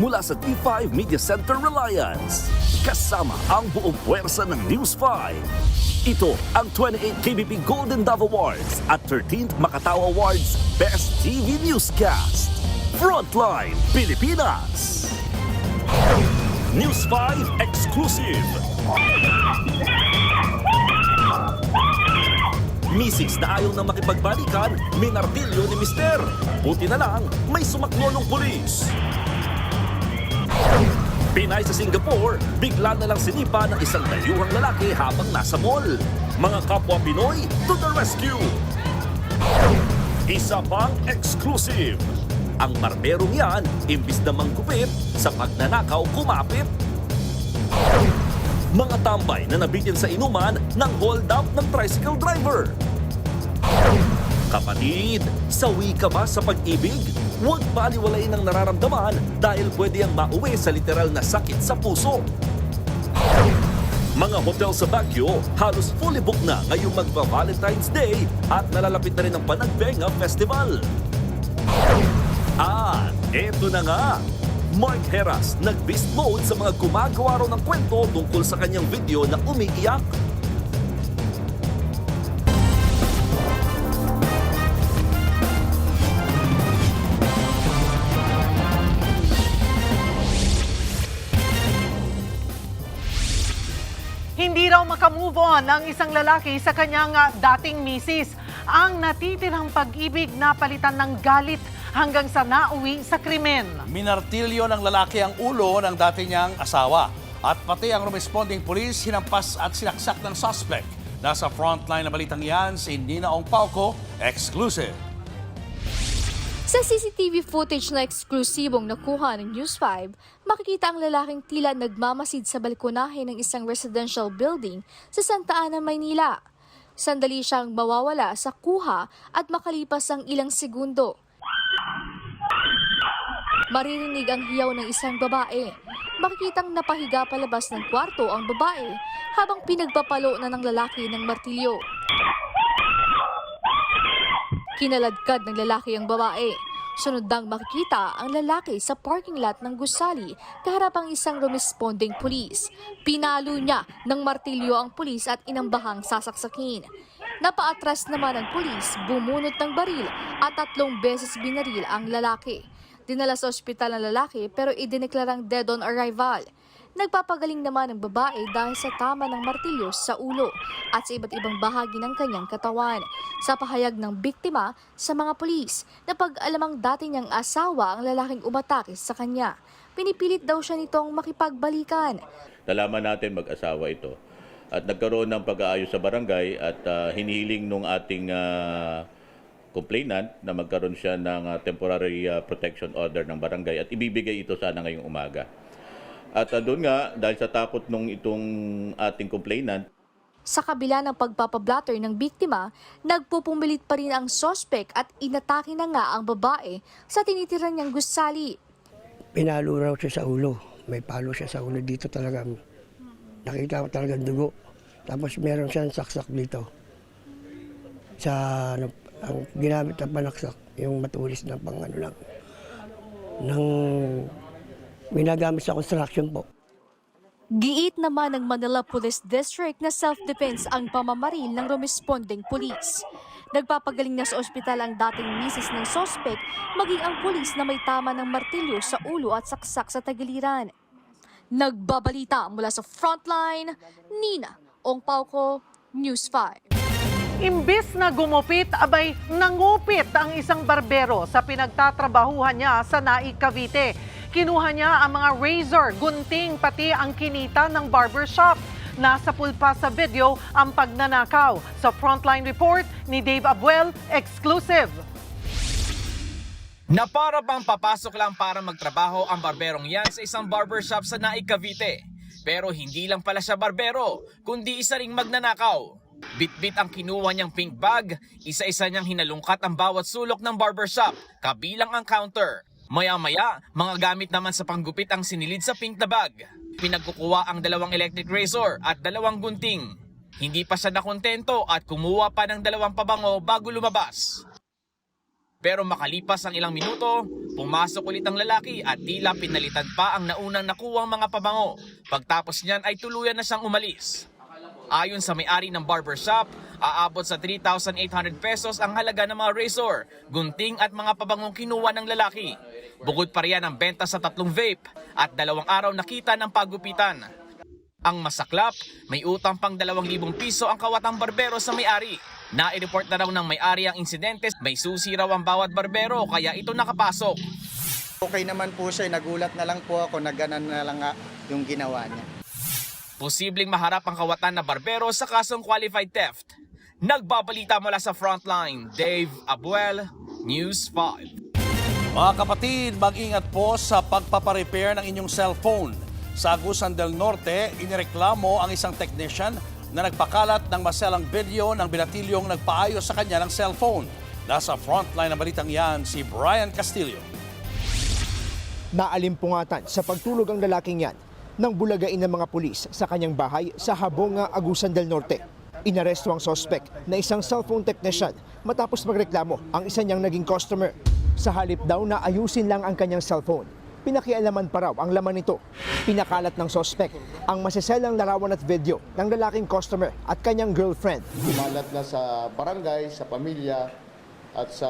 mula sa T5 Media Center Reliance. Kasama ang buong puwersa ng News 5. Ito ang 28 KBP Golden Dove Awards at 13th Macatao Awards Best TV Newscast. Frontline Pilipinas. News 5 Exclusive. Misis na ayaw na makipagbalikan, minartilyo ni Mister. Buti na lang, may sumaklo ng pulis. Pinay sa Singapore, bigla na lang sinipa ng isang dayuhang lalaki habang nasa mall. Mga kapwa Pinoy, to the rescue! Isa pang exclusive. Ang barberong yan, imbis na manggupit, sa pagnanakaw kumapit. Mga tambay na nabitin sa inuman ng hold up ng tricycle driver. Kapatid, sawi ka ba sa pag-ibig? Huwag baliwalain ang nararamdaman dahil pwede ang mauwi sa literal na sakit sa puso. Mga hotel sa Baguio, halos fully booked na ngayong magpa-Valentine's Day at nalalapit na rin ang Panagbenga Festival. At eto na nga, Mark Heras nag-beast mode sa mga gumagawa raw ng kwento tungkol sa kanyang video na umiiyak. Hindi raw makamove on ang isang lalaki sa kanyang dating misis. Ang natitirang pag-ibig na palitan ng galit hanggang sa nauwi sa krimen. Minartilyo ng lalaki ang ulo ng dati niyang asawa. At pati ang responding police hinampas at sinaksak ng suspect. Nasa frontline na balitang yan si Nina Ong Pauco, exclusive. Sa CCTV footage na eksklusibong nakuha ng News 5, makikita ang lalaking tila nagmamasid sa balkonahe ng isang residential building sa Santa Ana, Maynila. Sandali siyang mawawala sa kuha at makalipas ang ilang segundo. Maririnig ang hiyaw ng isang babae. Makikitang napahiga palabas ng kwarto ang babae habang pinagpapalo na ng lalaki ng martilyo. Kinaladkad ng lalaki ang babae. Sunod nang makikita ang lalaki sa parking lot ng gusali kaharap ang isang responding police. Pinalo niya ng martilyo ang pulis at inambahang sasaksakin. Napaatras naman ang pulis, bumunot ng baril at 3 beses binaril ang lalaki. Dinala sa ospital ang lalaki pero idineklarang dead on arrival. Nagpapagaling naman ang babae dahil sa tama ng martilyo sa ulo at sa iba't ibang bahagi ng kanyang katawan. Sa pahayag ng biktima sa mga pulis, napag-alamang dati niyang asawa ang lalaking umatake sa kanya. Pinipilit daw siya nitong makipagbalikan. Nalaman natin mag-asawa ito at nagkaroon ng pag-aayos sa barangay at hinihiling nung ating complainant na magkaroon siya ng temporary protection order ng barangay at ibibigay ito sana ngayong umaga. At doon nga, dahil sa takot nung itong ating complainant, sa kabila ng pagpapablatter ng biktima, nagpupumilit pa rin ang sospek at inatake na nga ang babae sa tinitiran niyang gusali. Pinalo raw siya sa ulo. May palo siya sa ulo dito talaga. Nakita ko talaga dugo. Tapos meron siyang saksak dito. Sa ang ginamit na panaksak, yung matulis na pang ano lang. Minagamit sa construction po. Giit naman ng Manila Police District na self-defense ang pamamaril ng responding police. Nagpapagaling na sa ospital ang dating misis ng sospek, maging ang pulis na may tama ng martilyo sa ulo at saksak sa tagiliran. Nagbabalita mula sa frontline, Nina Ong Pauco, News 5. Imbis na gumupit, abay nangupit ang isang barbero sa pinagtatrabahuhan niya sa Naik, Cavite. Kinuha niya ang mga razor, gunting, pati ang kinita ng barbershop. Nasa pulpa sa video ang pagnanakaw. Sa Frontline Report ni Dave Abuel, exclusive. Na para bang papasok lang para magtrabaho ang barberong yan sa isang barbershop sa Naik, Cavite. Pero hindi lang pala siya barbero, kundi isa ring magnanakaw. Bit-bit ang kinuha niyang pink bag, isa-isa niyang hinalungkat ang bawat sulok ng barbershop, kabilang ang counter. Maya-maya, mga gamit naman sa panggupit ang sinilid sa pink na bag. Pinagkukuha ang 2 electric razor at 2 gunting. Hindi pa siya nakontento at kumuha pa ng 2 pabango bago lumabas. Pero makalipas ang ilang minuto, pumasok ulit ang lalaki at tila pinalitan pa ang naunang nakuwang mga pabango. Pagtapos niyan ay tuluyan na siyang umalis. Ayon sa may-ari ng barbershop, aabot sa 3,800 pesos ang halaga ng mga razor, gunting at mga pabangong kinuha ng lalaki. Bukod pa riyan ang benta sa 3 vape at 2 araw nakita ng pagupitan. Ang masaklap, may utang pang 2,000 piso ang kawatang barbero sa may-ari. Nai-report na raw ng may-ari ang insidente, may susi raw ang bawat barbero kaya ito nakapasok. Okay naman po siya, nagulat na lang po ako na ganan na lang nga yung ginawa niya. Posibleng maharap ang kawatan na barbero sa kasong qualified theft. Nagbabalita mula sa Frontline, Dave Abuel, News 5. Mga kapatid, mag-ingat po sa pagpaparepair ng inyong cellphone. Sa Agusan del Norte, inireklamo ang isang technician na nagpakalat ng maselang video ng binatilyong nagpaayos sa kanya ng cellphone. Nasa frontline ng balitang yan si Brian Castillo. Naalimpungatan sa pagtulog ang lalaking yan nang bulagain ng mga pulis sa kanyang bahay sa Habonga, Agusan del Norte. Inaresto ang suspect na isang cellphone technician matapos magreklamo ang isa niyang naging customer. Sa halip daw na ayusin lang ang kanyang cellphone, pinakialaman pa raw ang laman nito. Pinakalat ng suspect ang masiselang larawan at video ng lalaking customer at kanyang girlfriend. Kumalat na sa barangay, sa pamilya at sa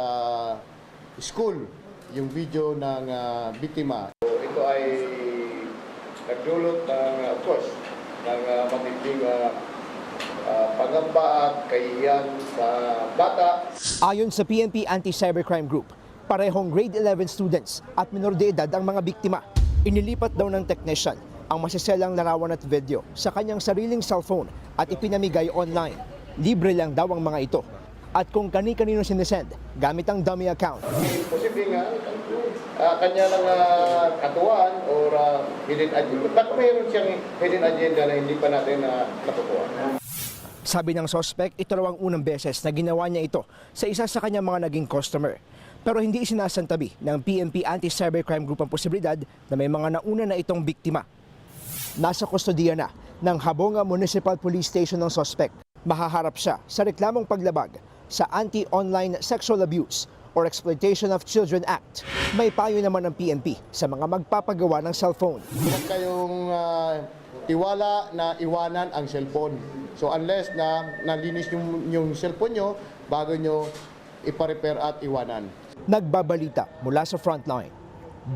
school yung video ng biktima. Ito ay nagdulot ng, of course, ng matinding pangamba at kahihiyan sa bata. Ayon sa PNP Anti-Cybercrime Group, parehong grade 11 students at minor de edad ang mga biktima. Inilipat daw ng technician ang masiselang larawan at video sa kanyang sariling cellphone at ipinamigay online. Libre lang daw ang mga ito. At kung kani-kanino sinesend gamit ang dummy account. Posible nga, kanya lang katuwaan or hidden agenda. Ba't mayroon siyang hidden agenda na hindi pa natin natutuwa? Sabi ng suspect, ito raw ang unang beses na ginawa niya ito sa isa sa kanyang mga naging customer. Pero hindi isinasantabi ng PNP Anti-Cybercrime Group ang posibilidad na may mga nauna na itong biktima. Nasa kustodiya na ng Habonga Municipal Police Station ng suspect. Mahaharap siya sa reklamong paglabag sa Anti-Online Sexual Abuse or Exploitation of Children Act. May payo naman ng PNP sa mga magpapagawa ng cellphone. Huwag kayong tiwala na iwanan ang cellphone. So unless na nalinis yung cellphone nyo, bago nyo ipa-repair at iwanan. Nagbabalita mula sa Frontline,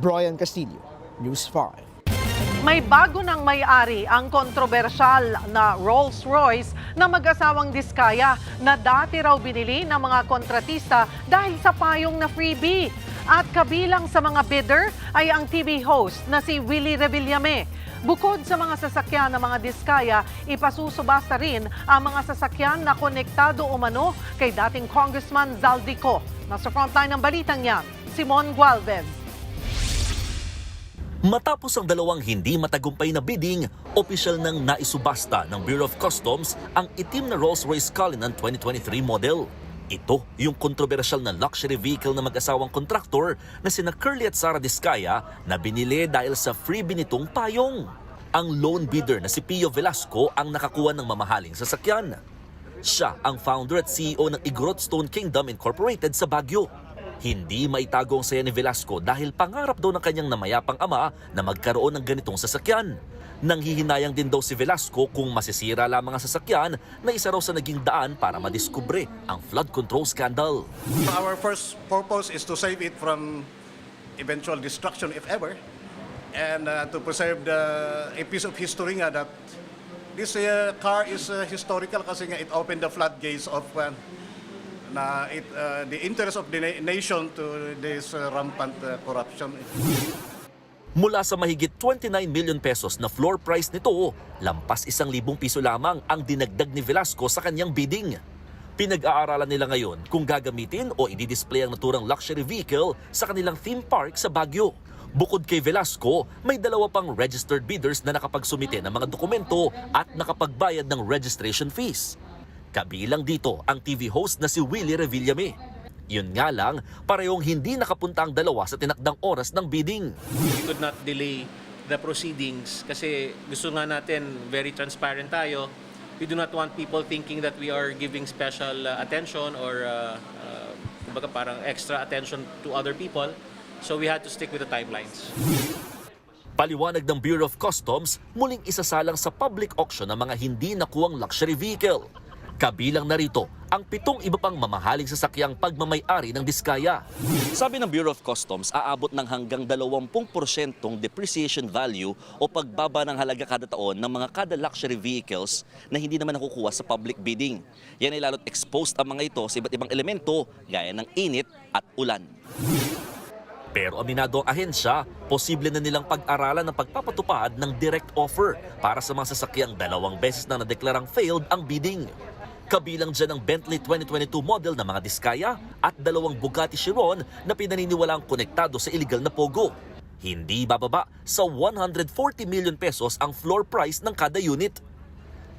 Brian Castillo, News 5. May bago ng may-ari ang kontrobersyal na Rolls-Royce na mag-asawang Diskaya na dati raw binili ng mga kontratista dahil sa payong na freebie. At kabilang sa mga bidder ay ang TV host na si Willie Revillame. Bukod sa mga sasakyan ng mga Diskaya, ipasusubasta rin ang mga sasakyan na konektado umano kay dating Congressman Zaldico. Nasa frontline ng balitang yan, Simon Gualvez. Matapos ang dalawang hindi matagumpay na bidding, opisyal nang naisubasta ng Bureau of Customs ang itim na Rolls-Royce Cullinan 2023 model. Ito yung kontrobersyal na luxury vehicle na mag-asawang kontraktor na sina Curly at Sara Diskaya na binili dahil sa freebie nitong payong. Ang lone bidder na si Pio Velasco ang nakakuha ng mamahaling sasakyan. Siya ang founder at CEO ng Igorot Stone Kingdom Incorporated sa Baguio. Hindi maitago ang saya ni Velasco dahil pangarap daw ng kanyang namayapang ama na magkaroon ng ganitong sasakyan. Nanghihinayang din daw si Velasco kung masisira lamang ang sasakyan na isa raw sa naging daan para madiskubre ang flood control scandal. Our first purpose is to save it from eventual destruction if ever, and to preserve a piece of history nga that this car is historical kasi nga it opened the floodgates of the interest of the nation to this rampant corruption. Mula sa mahigit 29 million pesos na floor price nito, lampas 1,000 piso lamang ang dinagdag ni Velasco sa kanyang bidding. Pinag-aaralan nila ngayon kung gagamitin o i-display ang naturang luxury vehicle sa kanilang theme park sa Baguio. Bukod kay Velasco, may 2 pang registered bidders na nakapagsumite ng mga dokumento at nakapagbayad ng registration fees. Kabilang dito ang TV host na si Willie Revillame. Yun nga lang, parehong hindi nakapunta ang dalawa sa tinakdang oras ng bidding. We could not delay the proceedings kasi gusto nga natin very transparent tayo. We do not want people thinking that we are giving special attention or kumbaga parang extra attention to other people. So we had to stick with the timelines. Paliwanag ng Bureau of Customs, muling isasalang sa public auction ang mga hindi nakuwang luxury vehicle. Kabilang na rito ang 7 iba pang mamahaling sasakyang pagmamay-ari ng Diskaya. Sabi ng Bureau of Customs, aabot ng hanggang 20% depreciation value o pagbaba ng halaga kada taon ng mga kada luxury vehicles na hindi naman nakukuha sa public bidding. Yan ay lalo't exposed ang mga ito sa iba't ibang elemento gaya ng init at ulan. Pero aminado ang ahensya, posible na nilang pag-aralan ng pagpapatupad ng direct offer para sa mga sasakyang 2 beses na nadeklarang failed ang bidding. Kabilang dyan ang Bentley 2022 model na mga Diskaya at 2 Bugatti Chiron na pinaniniwalaang konektado sa illegal na pogo. Hindi bababa sa 140 million pesos ang floor price ng kada unit.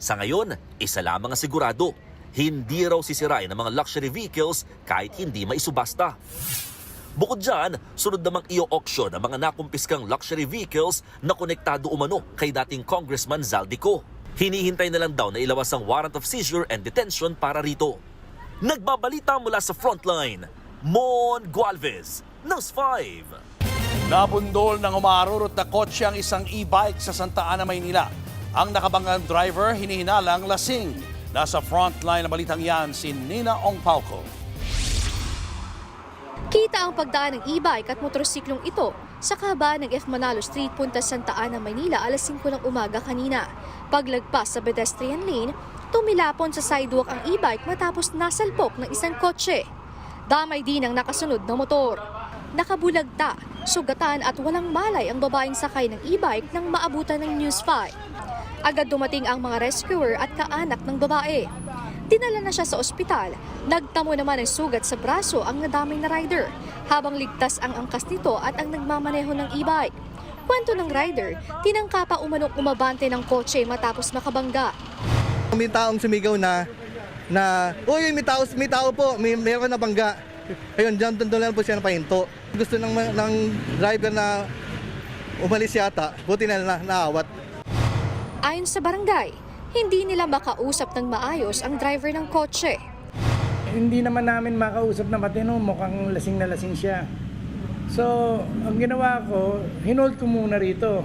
Sa ngayon, isa lamang ang sigurado, hindi raw sisirain ang mga luxury vehicles kahit hindi maisubasta. Bukod dyan, sunod namang i-auction ang mga nakumpiskang luxury vehicles na konektado umano kay dating Congressman Zaldico. Hinihintay na lang daw na ilawas ang warrant of seizure and detention para rito. Nagbabalita mula sa Frontline, Mon Gualvez, News 5. Nabundol ng umarurot na kotse ang isang e-bike sa Santa Ana, Maynila. Ang nakabanggang driver hinihinalang lasing. Nasa Frontline na balitang yan si Nina Ong Pauco. Kita ang pagdaan ng e-bike at motorsiklong ito sa kahabaan ng F. Manalo Street, Punta Santa Ana, Maynila alas 5 ng umaga kanina. Paglagpas sa pedestrian lane, tumilapon sa sidewalk ang e-bike matapos nasalpok ng isang kotse. Damay din ang nakasunod na motor. Nakabulagta, sugatan at walang malay ang babaeng sakay ng e-bike nang maabutan ng News 5. Agad dumating ang mga rescuer at kaanak ng babae. Dinala na siya sa ospital. Nagtamo naman ng sugat sa braso ang nadamay na rider, habang ligtas ang angkas nito at ang nagmamaneho ng e-bike. Kwento ng rider, tinangka pa umanong umabante ng kotse matapos makabangga. May taong sumigaw na uy, may tao po, meron na bangga. Ayun, doon lang po siya napahinto. Gusto ng driver na umalis yata, buti na naawat. Ayon sa barangay, hindi nila makausap ng maayos ang driver ng kotse. Hindi naman namin makausap na matino, mukhang lasing na lasing siya. So, ang ginawa ko, hinold ko muna rito.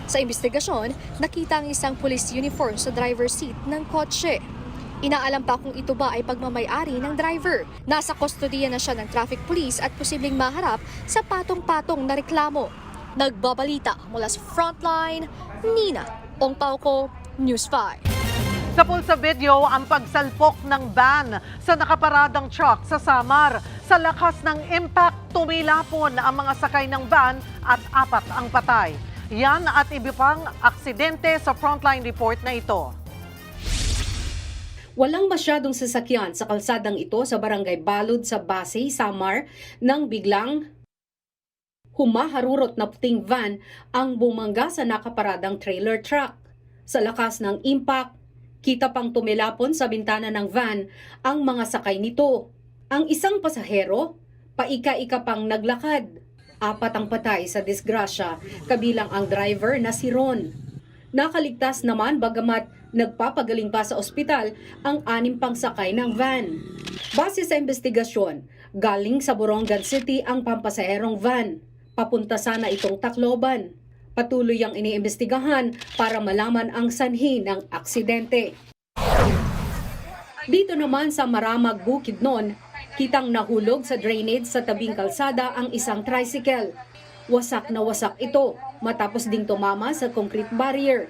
Sa investigasyon, nakita ang isang police uniform sa driver's seat ng kotse. Inaalam pa kung ito ba ay pagmamay-ari ng driver. Nasa kustodiya na siya ng traffic police at posibleng maharap sa patong-patong na reklamo. Nagbabalita mula sa Frontline, Nina Ong Pauco, News 5. Sa pulsa video, ang pagsalpok ng van sa nakaparadang truck sa Samar. Sa lakas ng impact, tumilapon ang mga sakay ng van at 4 ang patay. Yan at iba pang aksidente sa Frontline report na ito. Walang masyadong sasakyan sa kalsadang ito sa Barangay Balud sa Basay, Samar nang biglang humaharurot na puting van ang bumangga sa nakaparadang trailer truck. Sa lakas ng impact, kita pang tumilapon sa bintana ng van ang mga sakay nito. Ang isang pasahero, paika-ika pang naglakad. 4 ang patay sa disgrasya, kabilang ang driver na si Ron. Nakaligtas naman bagamat nagpapagaling pa sa ospital ang 6 pang sakay ng van. Base sa investigasyon, galing sa Borongan City ang pampasaherong van. Papunta sana itong Tacloban. Patuloy ang iniimbestigahan para malaman ang sanhi ng aksidente. Dito naman sa Maramag, Bukidnon, kitang nahulog sa drainage sa tabing kalsada ang isang tricycle. Wasak na wasak ito matapos ding tumama sa concrete barrier.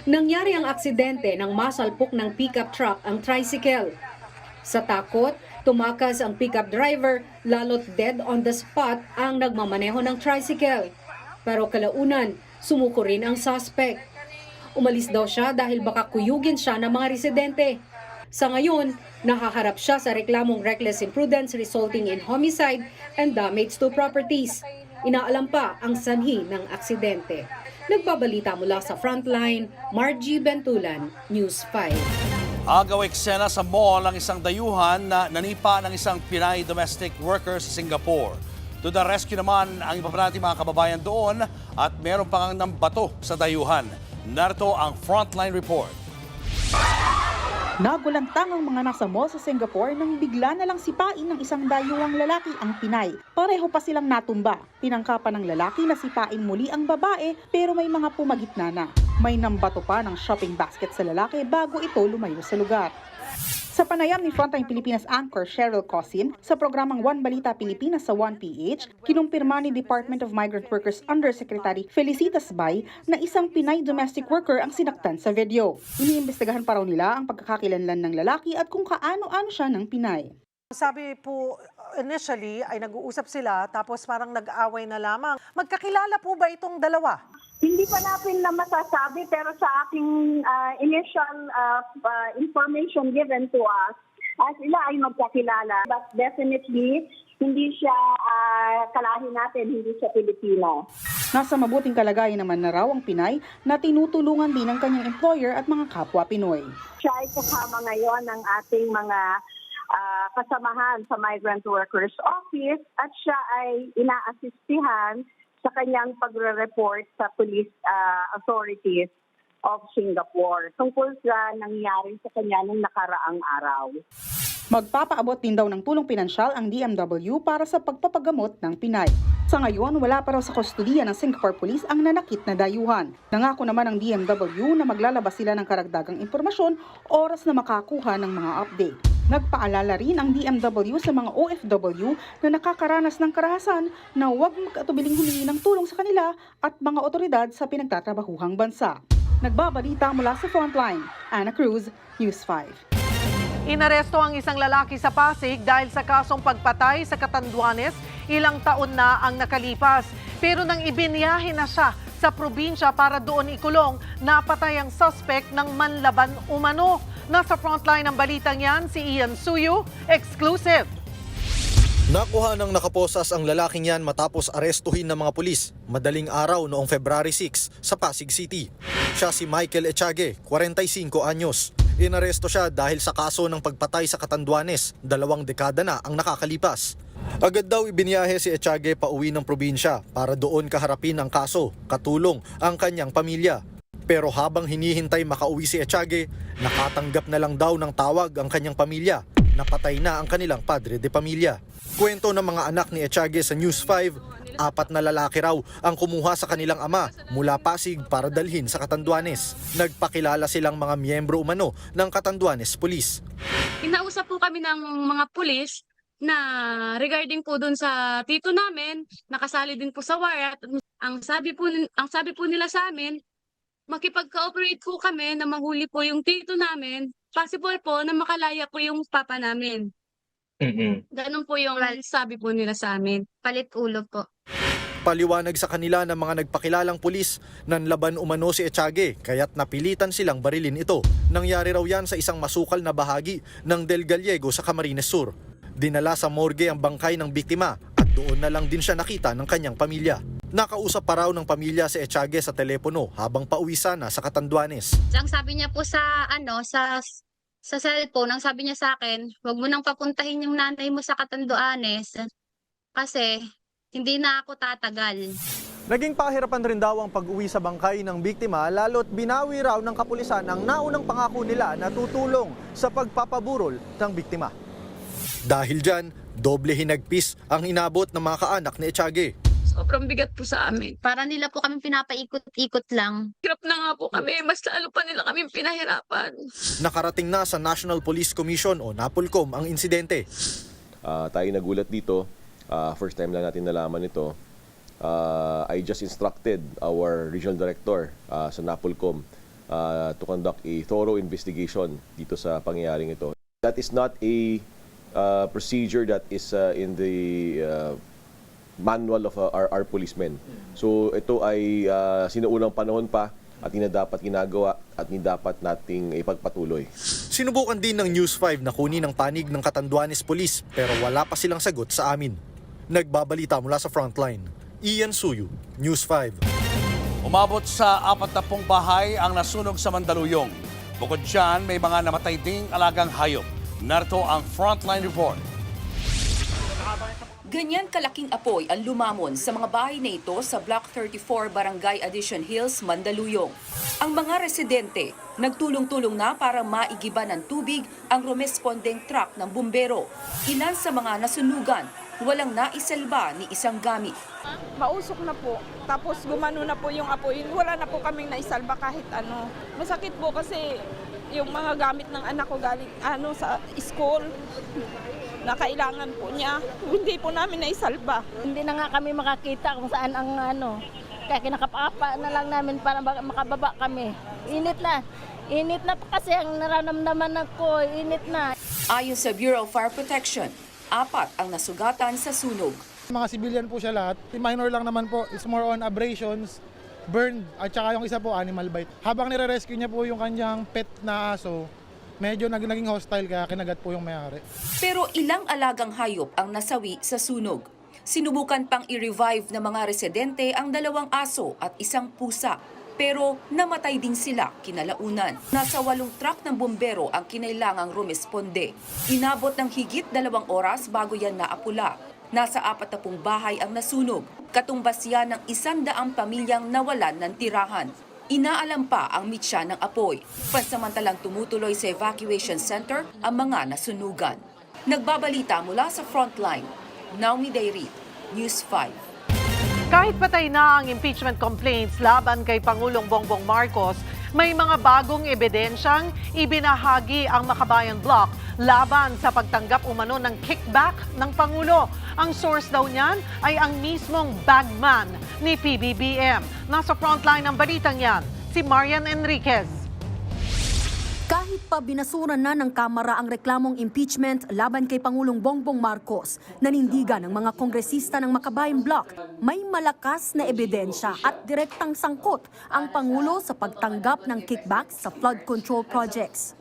Nangyari ang aksidente nang masalpok ng pickup truck ang tricycle. Sa takot, tumakas ang pickup driver lalo't dead on the spot ang nagmamaneho ng tricycle. Pero kalaunan, sumuko rin ang suspect. Umalis daw siya dahil baka kuyugin siya ng mga residente. Sa ngayon, nahaharap siya sa reklamong reckless imprudence resulting in homicide and damage to properties. Inaalam pa ang sanhi ng aksidente. Nagbabalita mula sa Frontline, Margie Bentulan, News 5. Agaw eksena sa mall ang isang dayuhan na nanipa ng isang Pinay domestic worker sa Singapore. To the rescue naman ang iba pa nating mga kababayan doon at meron pang nambato sa dayuhan. Narito ang Frontline report. Nagulantang ang mga nasa mall sa Singapore nang bigla na lang sipain ng isang dayuhang lalaki ang Pinay. Pareho pa silang natumba. Tinangkapan ng lalaki na sipain muli ang babae pero may mga pumagitna na. May nambato pa ng shopping basket sa lalaki bago ito lumayo sa lugar. Sa panayam ni Frontline Pilipinas anchor Cheryl Cosin sa programang One Balita Pilipinas sa 1PH, kinumpirma ni Department of Migrant Workers Undersecretary Felicitas Bay na isang Pinay domestic worker ang sinaktan sa video. Iniimbestigahan pa raw nila ang pagkakakilanlan ng lalaki at kung kaano-ano siya ng Pinay. Sabi po, initially ay nag-uusap sila tapos parang nag-away na lamang. Magkakilala po ba itong dalawa? Hindi pa natin na masasabi pero sa aking initial information given to us, sila ay magkakilala. But definitely, hindi siya kalahi natin, hindi siya Pilipino. Nasa mabuting kalagayan naman na raw ang Pinay na tinutulungan din ng kanyang employer at mga kapwa Pinoy. Siya ay kasama ngayon ng ating mga kasamahan sa Migrant Workers Office at siya ay ina-assistihan sa kanyang pagre-report sa police authorities of Singapore tungkol sa nangyari sa kanya nung nakaraang araw. Magpapaabot din daw ng tulong pinansyal ang DMW para sa pagpapagamot ng Pinay. Sa ngayon, wala pa raw sa kustudiya ng Singapore Police ang nanakit na dayuhan. Nangako naman ang DMW na maglalabas sila ng karagdagang impormasyon oras na makakuha ng mga update. Nagpaalala rin ang DMW sa mga OFW na nakakaranas ng karahasan na huwag magkatubiling humingi ng tulong sa kanila at mga otoridad sa pinagtatrabahuhang bansa. Nagbabalita mula sa Frontline, Ana Cruz, News 5. Inaresto ang isang lalaki sa Pasig dahil sa kasong pagpatay sa Catanduanes. Ilang taon na ang nakalipas. Pero nang ibinyahe na siya sa probinsya para doon ikulong, napatay ang suspect ng manlaban umano. Nasa frontline ng balitang yan, si Ian Suyu, exclusive. Nakuha ng nakaposas ang lalaking yan matapos arestuhin ng mga pulis madaling araw noong February 6 sa Pasig City. Siya si Michael Echage, 45 anyos. Inaresto siya dahil sa kaso ng pagpatay sa Catanduanes, 2 dekada na ang nakakalipas. Agad daw ibinyahe si Echage pauwi ng probinsya para doon kaharapin ang kaso, katulong ang kanyang pamilya. Pero habang hinihintay makauwi si Echage, nakatanggap na lang daw ng tawag ang kanyang pamilya. Napatay na ang kanilang padre de pamilya. Kwento ng mga anak ni Echage sa News 5, 4 na lalaki raw ang kumuha sa kanilang ama mula Pasig para dalhin sa Catanduanes. Nagpakilala silang mga miyembro umano ng Catanduanes Police. Inausap po kami ng mga pulis na regarding po dun sa tito namin, nakasali din po sa warat. Ang sabi po nila sa amin, makipag-cooperate po kami na mahuli po yung tito namin. Possible po na makalaya po yung papa namin. Ganun po yung sabi po nila sa amin. Palit ulo po. Paliwanag sa kanila ng mga nagpakilalang pulis, nanlaban umano si Echage kaya't napilitan silang barilin ito. Nangyari raw yan sa isang masukal na bahagi ng Del Gallego sa Camarines Sur. Dinala sa morgue ang bangkay ng biktima at doon na lang din siya nakita ng kanyang pamilya. Nakausap pa raw ng pamilya si Echage sa telepono habang pauwi sana sa Catanduanes. Ang sabi niya po sa cellphone, ang sabi niya sa akin, huwag mo nang papuntahin yung nanay mo sa Catanduanes kasi hindi na ako tatagal. Naging pahirapan rin daw ang pag-uwi sa bangkay ng biktima lalo't binawi raw ng kapulisan ang naunang pangako nila na tutulong sa pagpapaburol ng biktima. Dahil dyan, doble hinagpis ang inabot ng mga kaanak ni Echage. Sobrang bigat po sa amin. Para nila po kami pinapaikot-ikot lang. Hirap na nga po kami, mas lalo pa nila kami pinahirapan. Nakarating na sa National Police Commission o NAPOLCOM ang insidente. Tayo nagulat dito. First time lang natin nalaman ito. I just instructed our regional director sa NAPOLCOM to conduct a thorough investigation dito sa pangyayaring ito. That is not a procedure that is in the manual of our policemen. So ito ay sinuunang panahon pa at hindi dapat ginagawa at hindi dapat nating ipagpatuloy. Sinubukan din ng News 5 na kunin ang panig ng Catanduanes Police pero wala pa silang sagot sa amin. Nagbabalita mula sa Frontline, Ian Suyu, News 5. Umabot sa 40 bahay ang nasunog sa Mandaluyong. Bukod dyan, may mga namatay ding alagang hayop. Narito ang Frontline Report. Ganyan kalaking apoy ang lumamon sa mga bahay na ito sa Block 34 Barangay Addition Hills, Mandaluyong. Ang mga residente nagtulong-tulong na para maigiba ng tubig ang rumesponding truck ng bumbero. Ilan sa mga nasunugan, walang naisalba ni isang gamit. Mausok na po, tapos gumano na po yung apoy. Wala na po kaming naisalba kahit ano. Masakit po kasi yung mga gamit ng anak ko galing sa school na kailangan po niya. Hindi po namin naisalba. Hindi na nga kami makakita kung saan ang kaya kinakapapa na lang namin para makababa kami. Init na pa kasi ang nararamdaman ko, init na. Ayon sa Bureau of Fire Protection, 4 ang nasugatan sa sunog. Mga civilian po siya lahat. Minor lang naman po. It's more on abrasions, burn, at saka yung isa po animal bite. Habang nire-rescue niya po yung kanyang pet na aso, medyo naging hostile kaya kinagat po yung may-ari. Pero ilang alagang hayop ang nasawi sa sunog. Sinubukan pang i-revive ng mga residente ang 2 aso at 1 pusa. Pero namatay din sila kinalaunan. Nasa 8 truck ng bumbero ang kinailangang rumesponde. Inabot ng higit 2 oras bago yan naapula. Nasa 40 bahay ang nasunog. Katumbas yan ng 100 pamilyang nawalan ng tirahan. Inaalam pa ang mitya ng apoy. Pansamantalang tumutuloy sa evacuation center ang mga nasunugan. Nagbabalita mula sa frontline, Naomi Dayrit, News 5. Kahit patay na ang impeachment complaints laban kay Pangulong Bongbong Marcos, may mga bagong ebidensyang ibinahagi ang Makabayan Bloc laban sa pagtanggap umano ng kickback ng Pangulo. Ang source daw niyan ay ang mismong bagman ni PBBM. Nasa frontline ng balitang yan, si Marian Enriquez. Kahit pa binasura na ng Kamara ang reklamong impeachment laban kay Pangulong Bongbong Marcos, nanindigan ng mga kongresista ng Makabayan Bloc, may malakas na ebidensya at direktang sangkot ang Pangulo sa pagtanggap ng kickbacks sa flood control projects.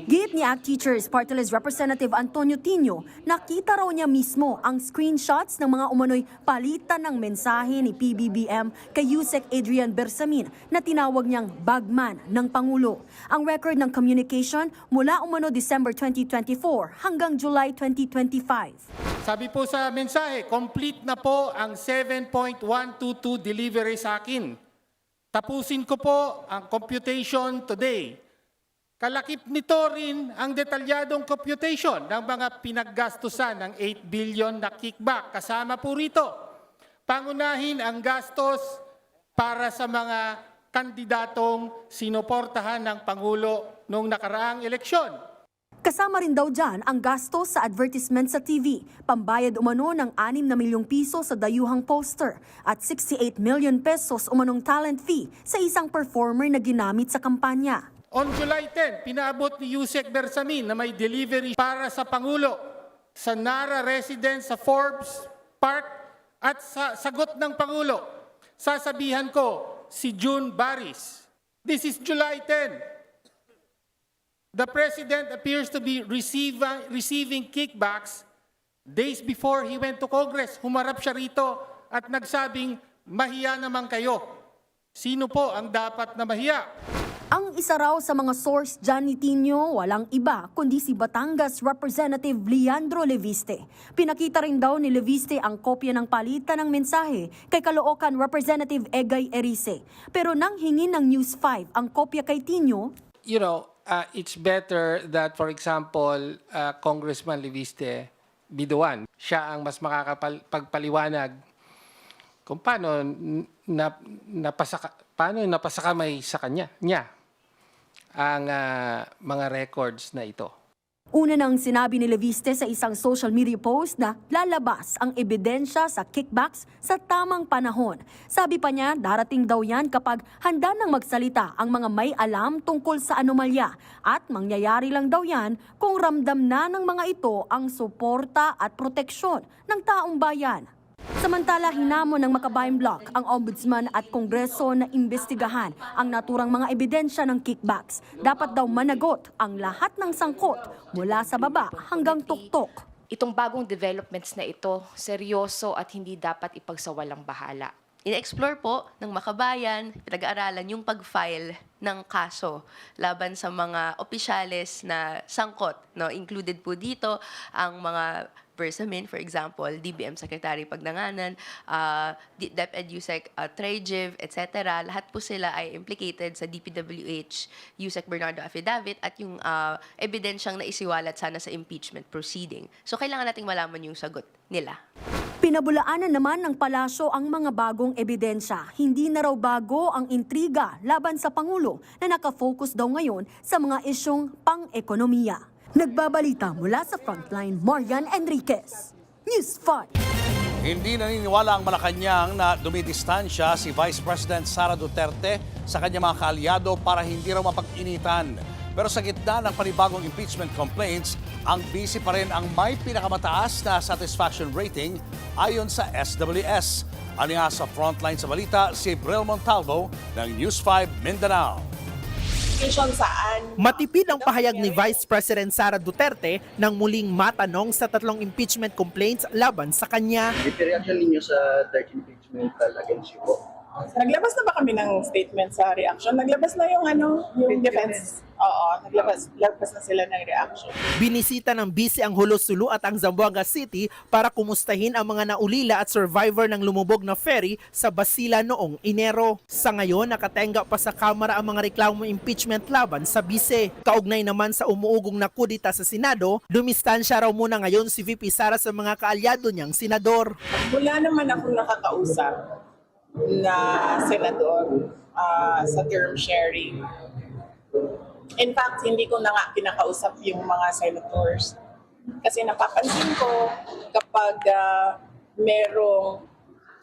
Giit ni ACT Teachers Party List Representative Antonio Tino, nakita raw niya mismo ang screenshots ng mga umano'y palitan ng mensahe ni PBBM kay Yusek Adrian Bersamin na tinawag niyang bagman ng Pangulo. Ang record ng communication mula umano December 2024 hanggang July 2025. Sabi po sa mensahe, complete na po ang 7.122 delivery sa akin. Tapusin ko po ang computation today. Kalakip nito rin ang detalyadong computation ng mga pinaggastusan ng 8 billion na kickback. Kasama po rito, pangunahin ang gastos para sa mga kandidatong sinuportahan ng Pangulo noong nakaraang eleksyon. Kasama rin daw dyan ang gastos sa advertisement sa TV, pambayad umano ng 6 na milyong piso sa dayuhang poster at 68 million pesos umanong talent fee sa isang performer na ginamit sa kampanya. On July 10, pinaabot ni Yusek Bersamin na may delivery para sa Pangulo sa Nara Residence sa Forbes Park at sa sagot ng Pangulo. Sasabihan ko, si June Baris. This is July 10. The President appears to be receiving kickbacks days before he went to Congress. Humarap siya rito at nagsabing, mahiya naman kayo. Sino po ang dapat na mahiya? Ang isa raw sa mga source dyan ni Tino, walang iba kundi si Batangas Representative Leandro Leviste. Pinakita rin daw ni Leviste ang kopya ng palitan ng mensahe kay Caloocan Representative Egay Erice. Pero nang hingin ng News 5 ang kopya kay Tino, it's better that, for example, Congressman Leviste be the one. Siya ang mas makakapagpaliwanag kung paano napasakamay sa niya ang mga records na ito. Una nang sinabi ni Leviste sa isang social media post na lalabas ang ebidensya sa kickbacks sa tamang panahon. Sabi pa niya, darating daw yan kapag handa nang magsalita ang mga may alam tungkol sa anomalya at mangyayari lang daw yan kung ramdam na ng mga ito ang suporta at proteksyon ng taong bayan. Samantala, hinamon ng Makabayan Bloc ang Ombudsman at Kongreso na imbestigahan ang naturang mga ebidensya ng kickbacks. Dapat daw managot ang lahat ng sangkot mula sa baba hanggang tuktok. Itong bagong developments na ito, seryoso at hindi dapat ipagsawalang bahala. In-explore po ng Makabayan, pinag-aaralan yung pag-file ng kaso laban sa mga opisyales na sangkot. No? Included po dito ang mga Bersamin, for example, DBM Secretary Pagnanganan, DepEd Yusek Trejiv, etc. Lahat po sila ay implicated sa DPWH Yusek Bernardo affidavit at yung ebidensyang naisiwalat sana sa impeachment proceeding. So kailangan nating malaman yung sagot nila. Pinabulaanan naman ng palasyo ang mga bagong ebidensya. Hindi na raw bago ang intriga laban sa Pangulo na nakafocus daw ngayon sa mga isyong pang-ekonomiya. Nagbabalita mula sa Frontline, Morgan Enriquez, News 5. Hindi naniniwala ang Malacanang na dumidistansya si Vice President Sara Duterte sa kanyang mga kaalyado para hindi raw mapag-initan. Pero sa gitna ng panibagong impeachment complaints, ang busy pa rin ang may pinakamataas na satisfaction rating ayon sa SWS. Ano nga sa Frontline sa balita, si Brel Montalvo ng News 5 Mindanao. Matipid ang pahayag ni Vice President Sara Duterte nang muling matanong sa 3 impeachment complaints laban sa kanya. Ito reaction ninyo sa 13 impeachment against you po? Naglabas na ba kami ng statement sa reaction? Naglabas na yung defense. Oo, naglabas na sila ng reaction. Binisita ng BC ang Hulo-Sulu at ang Zamboanga City para kumustahin ang mga naulila at survivor ng lumubog na ferry sa Basila noong Enero. Sa ngayon, nakatenga pa sa Kamara ang mga reklamo impeachment laban sa BC. Kaugnay naman sa umuugong na kudita sa Senado, dumistansya raw muna ngayon si VP Sara sa mga kaalyado niyang senador. Wala naman akong nakakausap na senador sa term sharing. In fact, hindi ko na nga kinakausap yung mga senators. Kasi napapansin ko kapag merong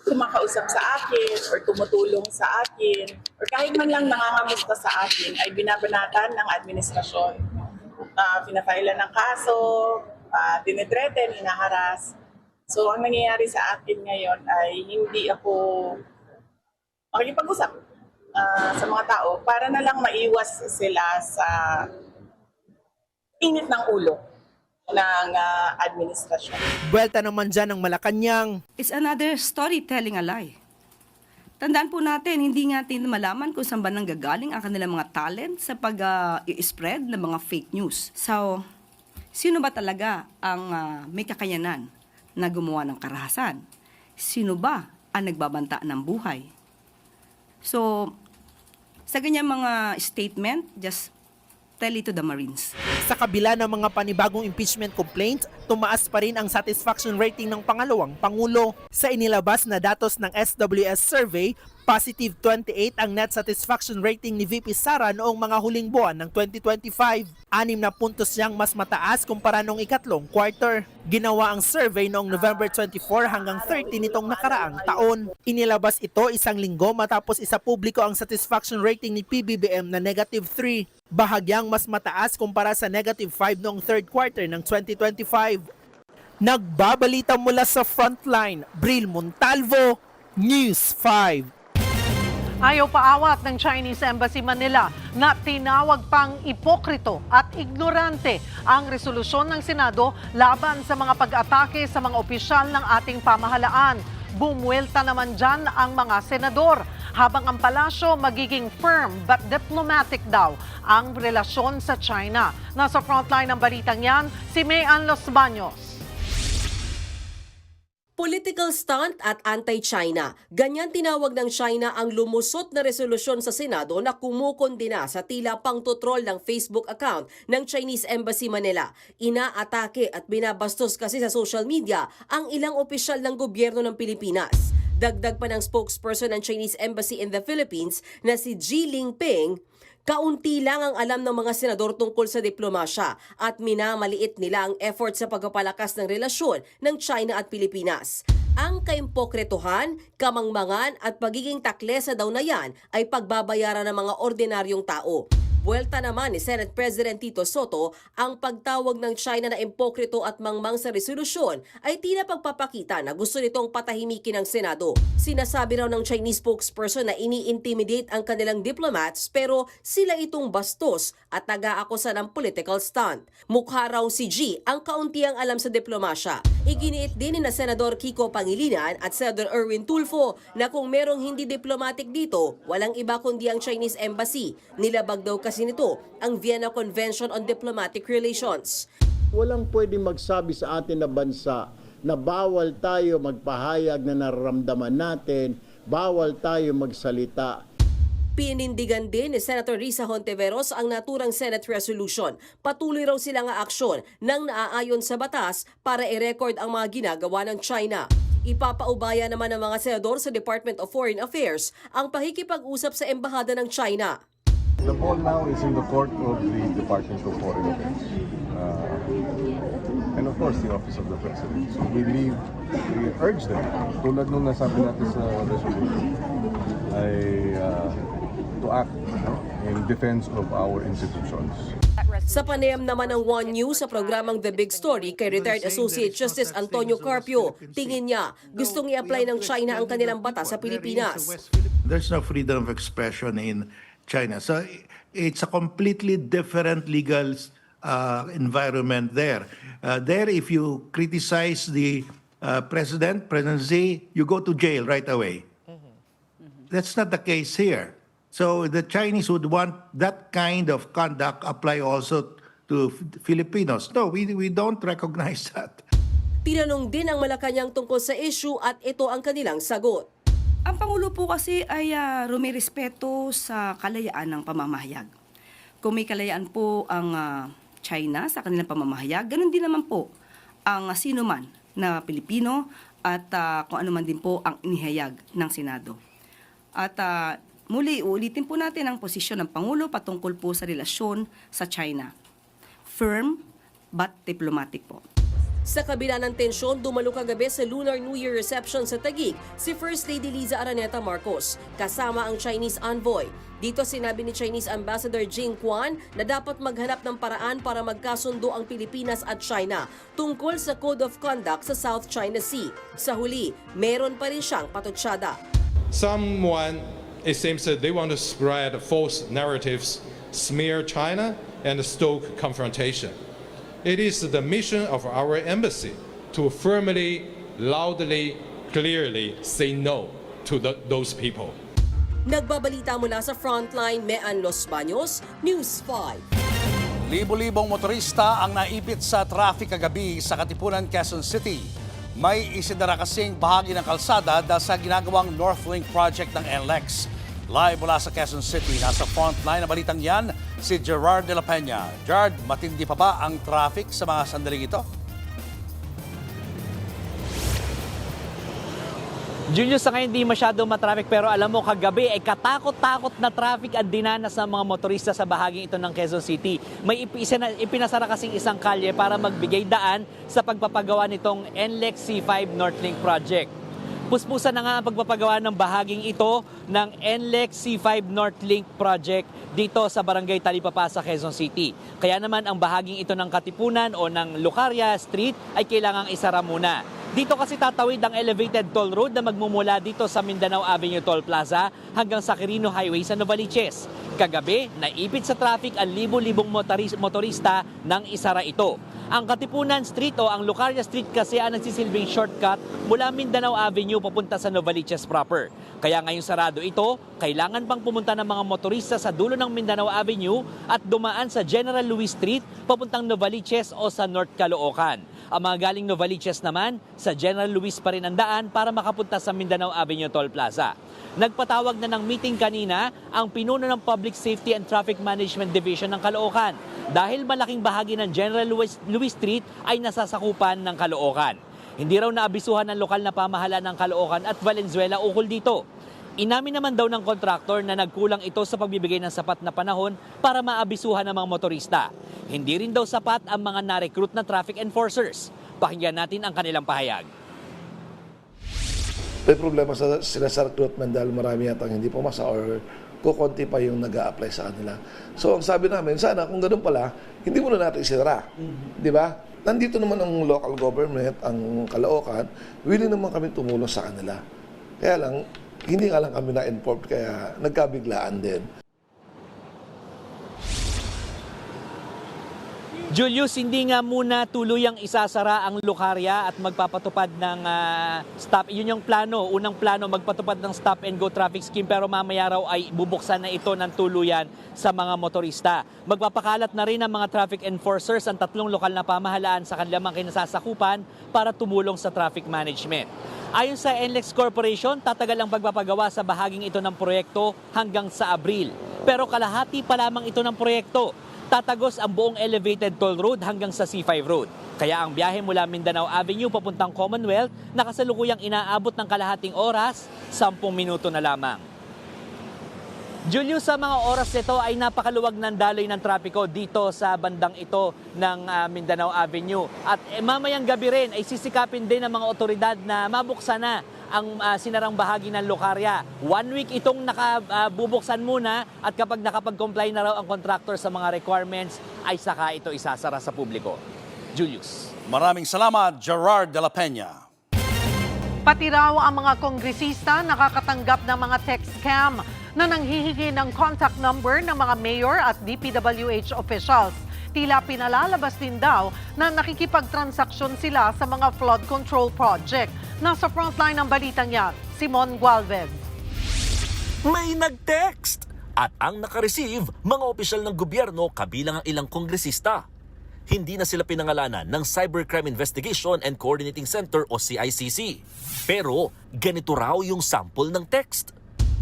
kumakausap sa akin or tumutulong sa akin or kahit man lang nangangamusta sa akin ay binabanatan ng administrasyon. Pinafailan ng kaso, dinedreten, hinaharas. So ang nangyayari sa akin ngayon ay hindi ako makikipag-usap sa mga tao para na lang maiwas sila sa init ng ulo ng administrasyon. Buwelta naman dyan ng Malacanang. It's another story telling a lie. Tandaan po natin, hindi natin malaman kung saan ba nanggagaling ang kanilang mga talent sa pag-i-spread ng mga fake news. So, sino ba talaga ang may kakayanan na gumawa ng karahasan? Sino ba ang nagbabanta ng buhay? So, sa ganyang mga statement, just tell it to the Marines. Sa kabila ng mga panibagong impeachment complaints, tumaas pa rin ang satisfaction rating ng pangalawang Pangulo. Sa inilabas na datos ng SWS survey, positive 28 ang net satisfaction rating ni VP Sara noong mga huling buwan ng 2025. 6 na puntos siyang mas mataas kumpara noong ikatlong quarter. Ginawa ang survey noong November 24 hanggang 30 nitong nakaraang taon. Inilabas ito isang linggo matapos isapubliko ang satisfaction rating ni PBBM na negative 3. Bahagyang mas mataas kumpara sa negative 5 noong third quarter ng 2025. Nagbabalita mula sa Frontline, Bril Montalvo, News 5. Ayaw paawat ng Chinese Embassy Manila na tinawag pang ipokrito at ignorante ang resolusyon ng Senado laban sa mga pag-atake sa mga opisyal ng ating pamahalaan. Bumuelta naman dyan ang mga senador, habang ang palasyo magiging firm but diplomatic daw ang relasyon sa China. Nasa frontline ng balitang yan, si Mayan Los Baños. Political stunt at anti-China. Ganyan tinawag ng China ang lumusot na resolusyon sa Senado na kumukondena sa tila pangtutrol ng Facebook account ng Chinese Embassy Manila. Inaatake at binabastos kasi sa social media ang ilang opisyal ng gobyerno ng Pilipinas. Dagdag pa ng spokesperson ng Chinese Embassy in the Philippines na si Ji Lingping, kaunti lang ang alam ng mga senador tungkol sa diplomasya at minamaliit nila ang effort sa pagpapalakas ng relasyon ng China at Pilipinas. Ang kaimpokretuhan, kamangmangan at pagiging taklesa daw na yan ay pagbabayaran ng mga ordinaryong tao. Buwelta naman ni Senate President Tito Soto, ang pagtawag ng China na impokrito at mangmang sa resolusyon ay tila pagpapakita na gusto nitong patahimikin ang Senado. Sinasabi raw ng Chinese spokesperson na ini-intimidate ang kanilang diplomats pero sila itong bastos at nag-aakusa ng political stunt. Mukha raw si G ang kauntiang alam sa diplomasya. Iginiit din ni na Senador Kiko Pangilinan at Senador Erwin Tulfo na kung merong hindi diplomatic dito, walang iba kundi ang Chinese Embassy. Nilabag daw kasi nito ang Vienna Convention on Diplomatic Relations. Walang pwedeng magsabi sa atin na bansa na bawal tayo magpahayag na nararamdaman natin, bawal tayo magsalita. Pinindigan din ni Senator Risa Hontiveros ang naturang Senate resolution. Patuloy raw silang aaksyon nang naaayon sa batas para i-record ang mga ginagawa ng China. Ipapaubaya naman ng mga senador sa Department of Foreign Affairs ang pakikipag-usap sa embahada ng China. The ball now is in the court of the Department of Foreign Affairs. And of course, the Office of the President. So we urge them, tulad nung nasabi natin sa resolution, to act in defense of our institutions. Sa panayam naman ng One News sa programang The Big Story kay retired Associate Justice Antonio Carpio, tingin niya gustong i-apply ng China ang kanilang batas sa Pilipinas. There's no freedom of expression in China. So it's a completely different legal environment there. There, if you criticize the President Xi, you go to jail right away. That's not the case here. So the Chinese would want that kind of conduct apply also to Filipinos. No, we don't recognize that. Tinanong din ang Malacanang tungkol sa issue at ito ang kanilang sagot. Ang Pangulo po kasi ay rumirespeto sa kalayaan ng pamamahayag. Kung may kalayaan po ang China sa kanilang pamamahayag, ganun din naman po ang sino man na Pilipino at kung ano man din po ang inihayag ng Senado. At muli, uulitin po natin ang posisyon ng Pangulo patungkol po sa relasyon sa China. Firm but diplomatic po. Sa kabila ng tensyon, dumalo kagabi sa Lunar New Year reception sa Taguig si First Lady Liza Araneta Marcos, kasama ang Chinese envoy. Dito sinabi ni Chinese Ambassador Jing Quan na dapat maghanap ng paraan para magkasundo ang Pilipinas at China tungkol sa Code of Conduct sa South China Sea. Sa huli, meron pa rin siyang patutsada. It seems that they want to spread false narratives, smear China, and stoke confrontation. It is the mission of our embassy to firmly, loudly, clearly say no to those people. Nagbabalita mula sa Frontline, Mean Los Baños, News 5. Libo-libong motorista ang naipit sa traffic kagabi sa Katipunan, Quezon City. May isinara kasing bahagi ng kalsada dahil sa ginagawang Northlink project ng NLEX. Live mula sa Quezon City, nasa frontline na balitang yan, si Gerard de la Peña. Gerard, matindi pa ba ang traffic sa mga sandaling ito? Junior, sa ngayon di masyado matraffic pero alam mo kagabi ay katakot-takot na traffic ang dinanas ng mga motorista sa bahaging ito ng Quezon City. May ipinasara kasing isang kalye para magbigay daan sa pagpapagawa nitong NLEX C5 Northlink project. Puspusan na nga ang pagpapagawa ng bahaging ito ng NLEX C5 Northlink project dito sa Barangay Talipapa sa Quezon City. Kaya naman ang bahaging ito ng Katipunan o ng Lucaria Street ay kailangang isara muna. Dito kasi tatawid ang elevated toll road na magmumula dito sa Mindanao Avenue Toll Plaza hanggang sa Quirino Highway sa Novaliches. Kagabi, naipit sa traffic ang libo-libong motorista nang isara ito. Ang Katipunan Street o ang Lucaria Street kasi ang nagsisilbing shortcut mula Mindanao Avenue papunta sa Novaliches proper. Kaya ngayong sarado ito, kailangan pang pumunta ng mga motorista sa dulo ng Mindanao Avenue at dumaan sa General Luis Street papuntang Novaliches o sa North Caloocan. Ang mga galing Novaliches naman, sa General Luis pa rin ang daan para makapunta sa Mindanao Avenue Toll Plaza. Nagpatawag na ng meeting kanina ang pinuno ng Public Safety and Traffic Management Division ng Caloocan dahil malaking bahagi ng General Luis Street ay nasasakupan ng Caloocan. Hindi raw naabisuhan ng lokal na pamahalaan ng Caloocan at Valenzuela ukol dito. Inamin naman daw ng kontraktor na nagkulang ito sa pagbibigay ng sapat na panahon para maabisuhan ng mga motorista. Hindi rin daw sapat ang mga na-recruit na traffic enforcers. Pakinggan natin ang kanilang pahayag. May problema sila sa recruitment dahil marami yatang hindi pumasa or kukunti pa yung nag-a-apply sa kanila. So ang sabi namin, sana kung ganun pala, hindi muna natin isinara. Di ba? Nandito naman ang local government, ang Caloocan, willing naman kami tumulong sa kanila. Kaya lang, hindi nga lang kami na-informed kaya nagkabiglaan din. Julius, hindi nga muna tuluyang isasara ang Lucaria at magpapatupad ng stop. Yun yung plano, unang plano, magpatupad ng stop and go traffic scheme, pero mamaya raw ay bubuksan na ito ng tuluyan sa mga motorista. Magpapakalat na rin ang mga traffic enforcers ang 3 lokal na pamahalaan sa kanilang mga kinasasakupan para tumulong sa traffic management. Ayon sa NLEX Corporation, tatagal ang pagpapagawa sa bahaging ito ng proyekto hanggang sa Abril. Pero kalahati pa lamang ito ng proyekto. Tatagos ang buong elevated toll road hanggang sa C5 Road. Kaya ang biyahe mula Mindanao Avenue papuntang Commonwealth na kasalukuyang inaabot ng kalahating oras, 10 minuto na lamang. Julius, sa mga oras nito ay napakaluwag ng daloy ng trapiko dito sa bandang ito ng Mindanao Avenue. At mamayang gabi rin ay sisikapin din ng mga otoridad na mabuksan na ang sinarang bahagi ng Lucaria. 1 week itong nakabubuksan muna at kapag nakapag-comply na raw ang contractor sa mga requirements ay saka ito isasara sa publiko. Julius. Maraming salamat, Gerard de la Peña. Pati raw ang mga kongresista nakakatanggap ng mga text scam na nanghihingi ng contact number ng mga mayor at DPWH officials. Tila pinalalabas din daw na nakikipagtransaksyon sila sa mga flood control project. Nasa frontline ng balitang yan, Simon Gualvez. May nag-text at ang nakareceive, mga opisyal ng gobyerno kabilang ang ilang kongresista. Hindi na sila pinangalanan ng Cybercrime Investigation and Coordinating Center o CICC. Pero ganito raw yung sample ng text.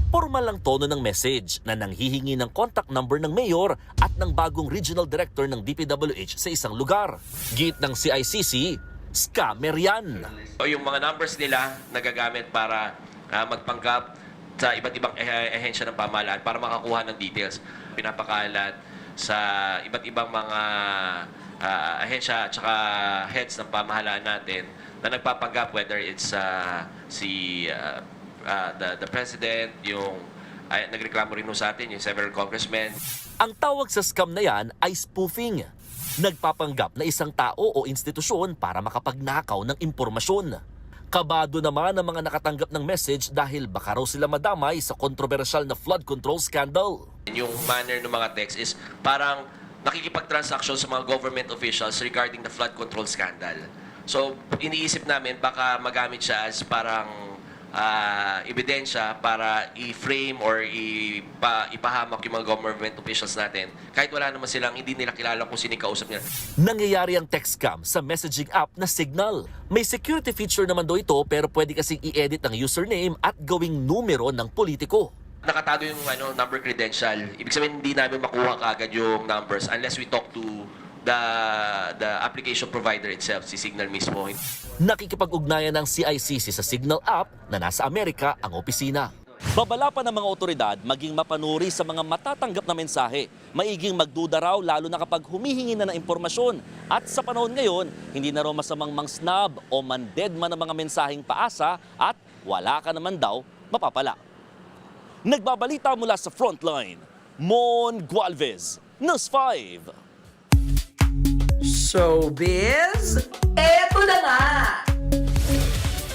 Formal lang tono ng message na nanghihingi ng contact number ng mayor at ng bagong regional director ng DPWH sa isang lugar. Git ng CICC, scammer yan. O yung mga numbers nila nagagamit para magpanggap sa iba't ibang ehensya ng pamahalaan para makakuha ng details. Pinapakalat sa iba't ibang mga ahensya at saka heads ng pamahalaan natin na nagpapanggap, whether it's the president, yung nagreklamo rin sa atin, yung several congressmen. Ang tawag sa scam na yan ay spoofing. Nagpapanggap na isang tao o institusyon para makapagnakaw ng impormasyon. Kabado naman ang mga nakatanggap ng message dahil baka raw sila madamay sa kontrobersyal na flood control scandal. Yung manner ng mga text is parang nakikipag-transaction sa mga government officials regarding the flood control scandal. So, iniisip namin baka magamit siya as parang ebidensya para i-frame or ipahamak yung mga government officials natin. Kahit wala naman silang, hindi nila kilala kung sino yung kausap nila. Nangyayari ang text scam sa messaging app na Signal. May security feature naman daw ito pero pwede kasing i-edit ang username at gawing numero ng politiko. Nakatago yung number credential. Ibig sabihin, hindi namin makuha kaagad yung numbers unless we talk to the application provider itself, si Signal mismo. Nakikipag-ugnayan ng CICC sa Signal app na nasa Amerika ang opisina. Babala pa ng mga otoridad maging mapanuri sa mga matatanggap na mensahe. Maiging magduda raw lalo na kapag humihingi na ng impormasyon. At sa panahon ngayon, hindi na raw masamang mang-snub o mandedma ng mga mensaheng paasa at wala ka naman daw mapapala. Nagbabalita mula sa Frontline, Mon Gualvez, News 5. Showbiz, eto na nga!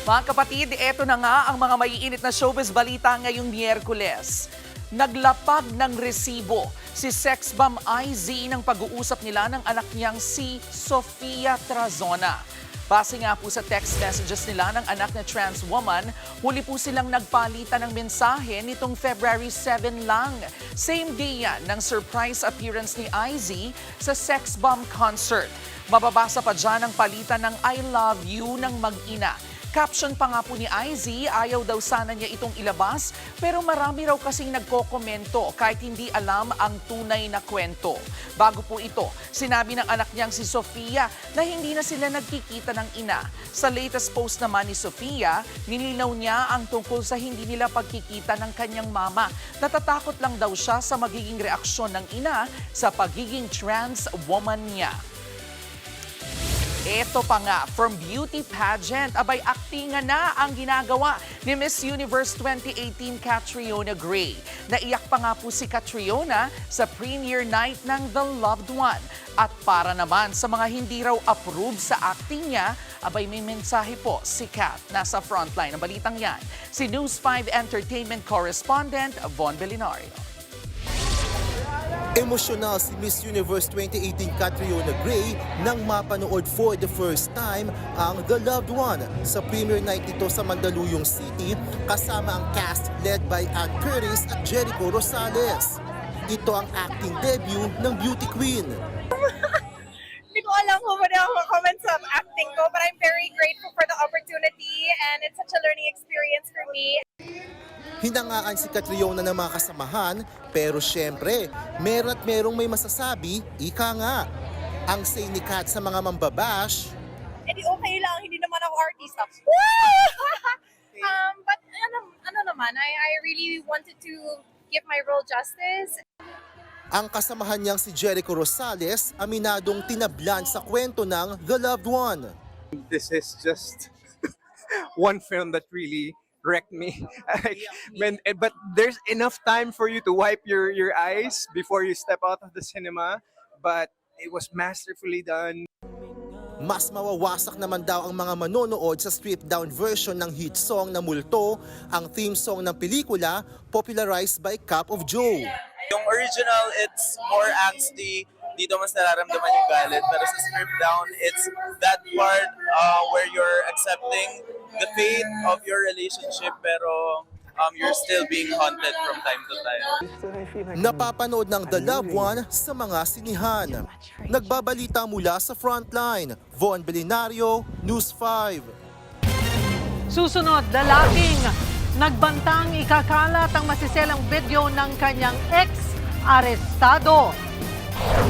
Mga kapatid, eto na nga ang mga maiinit na showbiz balita ngayong Miyerkules. Naglapag ng resibo si sex bomb IZ ng pag-uusap nila ng anak niyang si Sofia Trazona. Base nga po sa text messages nila ng anak na trans woman, huli po silang nagpalitan ng mensahe nitong February 7 lang. Same day yan ng surprise appearance ni IZ sa Sex Bomb concert. Mababasa pa dyan ang palitan ng I love you ng mag-ina. Caption pa nga po ni IZ, ayaw daw sana niya itong ilabas, pero marami raw kasing nagkokomento kahit hindi alam ang tunay na kwento. Bago po ito, sinabi ng anak niyang si Sofia na hindi na sila nagkikita ng ina. Sa latest post naman ni Sofia, nilinaw niya ang tungkol sa hindi nila pagkikita ng kanyang mama. Natatakot lang daw siya sa magiging reaksyon ng ina sa pagiging trans woman niya. Ito pa nga, from beauty pageant, abay aktingan na ang ginagawa ni Miss Universe 2018 Catriona Gray. Naiyak pa nga po si Catriona sa premiere night ng The Loved One. At para naman sa mga hindi raw approve sa acting niya, abay may mensahe po si Kat. Nasa frontline ng balitang yan, si News 5 Entertainment Correspondent Von Belinario. Emosyonal si Miss Universe 2018 Catriona Gray nang mapanood for the first time ang The Loved One sa premiere night nito sa Mandaluyong City kasama ang cast led by Ann Curtis at Jericho Rosales. Ito ang acting debut ng beauty queen. Hindi ko alam kung ano ang comment sa acting ko, but I'm very grateful for the opportunity and it's such a learning experience for me. Hinangaan si Catriona ng mga kasamahan, pero syempre, meron at merong may masasabi, ika nga. Ang say ni Kat sa mga mambabash, Eh di okay lang, hindi naman ako artista. But ano naman, I really wanted to give my role justice. ang kasamahan niyang si Jericho Rosales, aminadong tinablan sa kwento ng The Loved One. This is just one film that really wrecked me. But there's enough time for you to wipe your eyes before you step out of the cinema. But it was masterfully done. Mas mawawasak naman daw ang mga manonood sa stripped-down version ng hit song na Multo, ang theme song ng pelikula, popularized by Cup of Joe. Yung original, it's more angsty. Dito mas nararamdaman yung galit. Pero sa stripped-down, it's that part where you're accepting the fate of your relationship pero you're still being haunted from time to time. Napapanood ng The Loved One sa mga sinihan. Nagbabalita mula sa Frontline, Von Belinario, News 5. Susunod, lalaking nagbantang ikakalat ang masiselang video ng kanyang ex-arestado.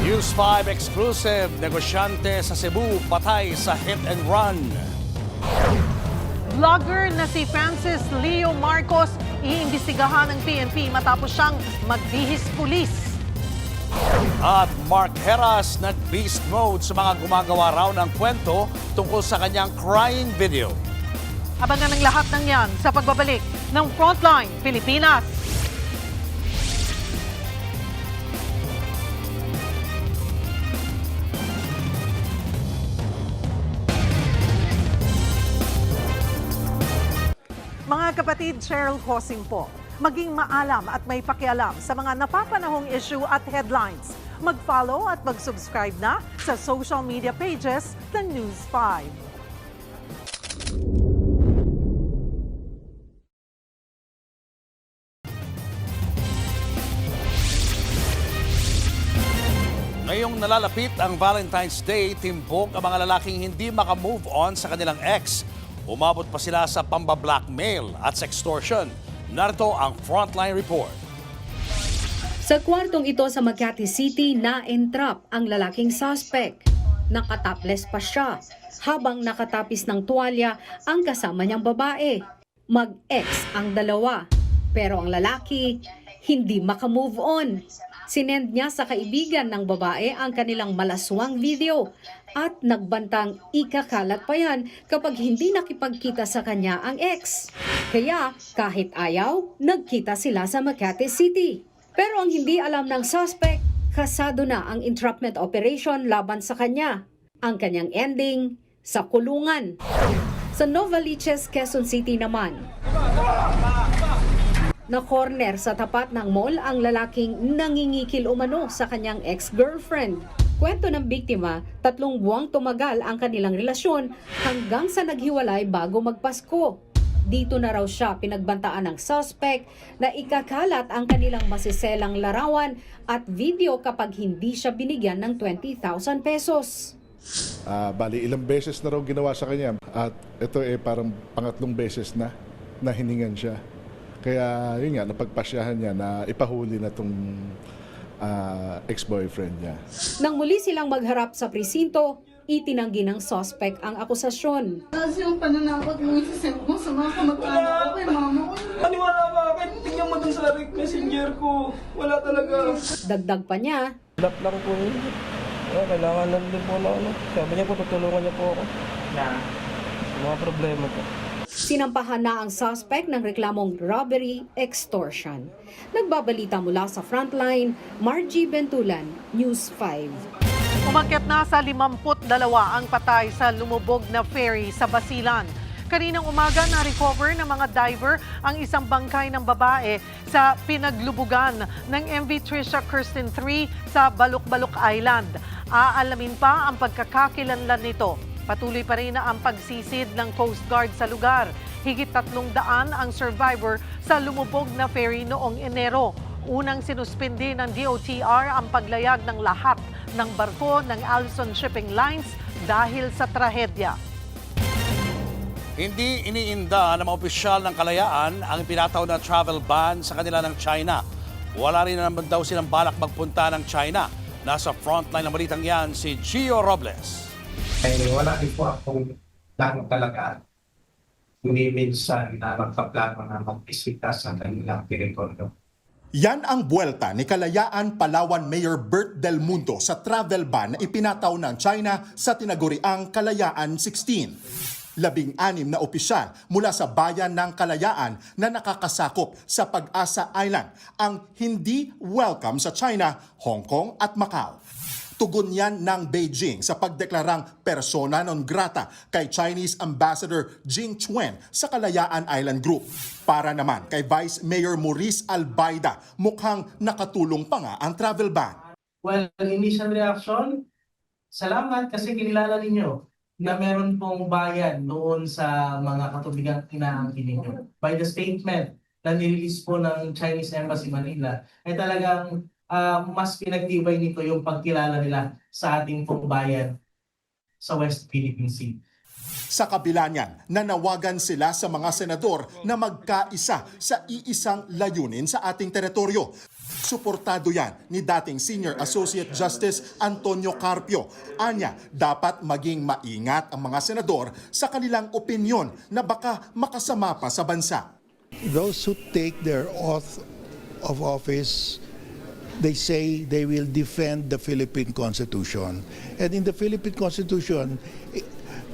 News 5 exclusive, negosyante sa Cebu patay sa hit and run. Vlogger na si Francis Leo Marcos iimbestigahan ng PNP matapos siyang magbihis pulis. At Mark Heras nag-beast mode sa mga gumagawa raw ng kwento tungkol sa kanyang crying video. Abangan ang lahat ng yan sa pagbabalik ng Frontline Pilipinas. Mga kapatid, Cheryl Cosing po. Maging maalam at may pakialam sa mga napapanahong issue at headlines. Mag-follow at mag-subscribe na sa social media pages ng News 5. Ngayong nalalapit ang Valentine's Day, timbok ang mga lalaking hindi makamove on sa kanilang ex. Umabot pa sila sa pambablackmail at sextortion. Narito ang Frontline Report. Sa kwartong ito sa Makati City, na-entrap ang lalaking suspect. Nakatopless pa siya habang nakatapis ng tuwalya ang kasama niyang babae. Mag-ex ang dalawa, pero ang lalaki hindi makamove on. Sinend niya sa kaibigan ng babae ang kanilang malaswang video at nagbantang ikakalat pa yan kapag hindi nakipagkita sa kanya ang ex. Kaya kahit ayaw, nagkita sila sa Makati City. Pero ang hindi alam ng suspect, kasado na ang entrapment operation laban sa kanya. Ang kanyang ending, sa kulungan. Sa Novaliches, Quezon City naman, na corner sa tapat ng mall ang lalaking nangingikil umano sa kanyang ex-girlfriend. Kwento ng biktima, 3 buwang tumagal ang kanilang relasyon hanggang sa naghiwalay bago magpasko. Dito na raw siya pinagbantaan ng suspect na ikakalat ang kanilang masiselang larawan at video kapag hindi siya binigyan ng 20,000 pesos. Bali, ilang beses na raw ginawa sa kanya at ito parang pangatlong beses na hiningan siya. Kaya yun nga, napagpasyahan niya na ipahuli na itong ex-boyfriend niya. Nang muli silang magharap sa presinto, itinanggi ng suspect ang akusasyon. Kasi yung pananakot mo sa cellphone sa mga kamag-anak ko kay mama ko. Maniwala ka, kahit tingnan mo dun sa messenger ko. Wala talaga. Dagdag pa niya, Lap lang po yun. Kailangan lang din po na ano. Sabi niya po, tutulungan niya po ako. Na? Mga problema po. sinampahan na ang suspect ng reklamong robbery extortion. Nagbabalita mula sa Frontline, Margie Bentulan, News 5. Umakyat na sa 52 ang patay sa lumubog na ferry sa Basilan. Kaninang umaga na-recover ng mga diver ang isang bangkay ng babae sa pinaglubugan ng MV Trisha Kirsten 3 sa Baluk-Baluk Island. Aalamin pa ang pagkakakilanlan nito. Patuloy pa rin ang pagsisid ng Coast Guard sa lugar. Higit 300 ang survivor sa lumubog na ferry noong Enero. Unang sinuspindi ng DOTR ang paglayag ng lahat ng barko ng Alson Shipping Lines dahil sa trahedya. Hindi iniinda ng mga opisyal ng kalayaan ang pinataw na travel ban sa kanila ng China. Wala rin naman daw silang balak magpunta ng China. Nasa frontline ng balitang yan si Gio Robles. Wala rin po akong plano talaga. Hindi minsan na magpaplano na mag-isita sa kanilang teritoryo. Yan ang buwelta ni Kalayaan Palawan Mayor Bert Del Mundo sa travel ban na ipinataw ng China sa tinaguriang Kalayaan 16. 16 na opisyal mula sa bayan ng Kalayaan na nakakasakop sa Pag-asa Island ang hindi welcome sa China, Hong Kong at Macau. Tugon yan ng Beijing sa pagdeklarang persona non grata kay Chinese Ambassador Jing Chuen sa Kalayaan Island Group. Para naman kay Vice Mayor Maurice Albaida, mukhang nakatulong pa nga ang travel ban. Well, initial reaction, salamat kasi kinilala ninyo na meron pong bayan noon sa mga katubigang inaangkin ninyo. By the statement na nirelease po ng Chinese Embassy Manila, ay talagang mas pinagtibay nito yung pagkilala nila sa ating pong bayan sa West Philippine Sea. Sa kabila niyan, nanawagan sila sa mga senador na magkaisa sa iisang layunin sa ating teritoryo. Suportado yan ni dating Senior Associate Justice Antonio Carpio. Anya, dapat maging maingat ang mga senador sa kanilang opinyon na baka makasama pa sa bansa. Those who take their oath of office, they say they will defend the Philippine Constitution. And in the Philippine Constitution,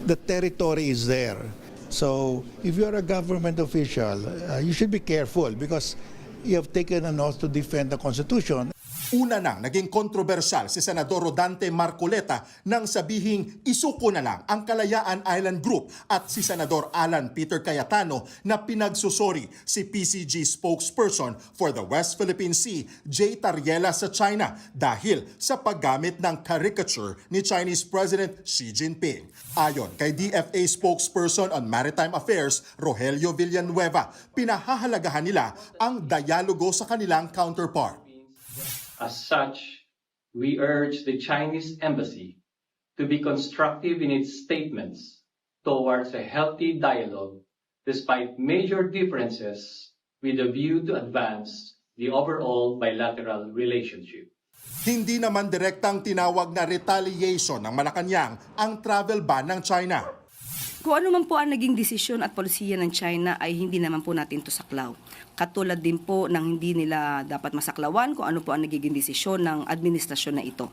the territory is there. So if you're a government official, you should be careful because you have taken an oath to defend the Constitution. Una nang naging kontrobersyal si Senador Rodante Marcoleta nang sabihing isuko na lang ang Kalayaan Island Group at si Senador Alan Peter Cayetano na pinagsusori si PCG spokesperson for the West Philippine Sea, Jay Tariela sa China dahil sa paggamit ng caricature ni Chinese President Xi Jinping. Ayon kay DFA spokesperson on Maritime Affairs, Rogelio Villanueva, pinahahalagahan nila ang dialogo sa kanilang counterpart. As such, we urge the Chinese Embassy to be constructive in its statements towards a healthy dialogue despite major differences with a view to advance the overall bilateral relationship. Hindi naman direktang tinawag na retaliation ng Malacanang ang travel ban ng China. Kung ano man po ang naging desisyon at polisiya ng China ay hindi naman po natin to saklaw. Katulad din po ng hindi nila dapat masaklawan kung ano po ang nagiging desisyon ng administrasyon na ito.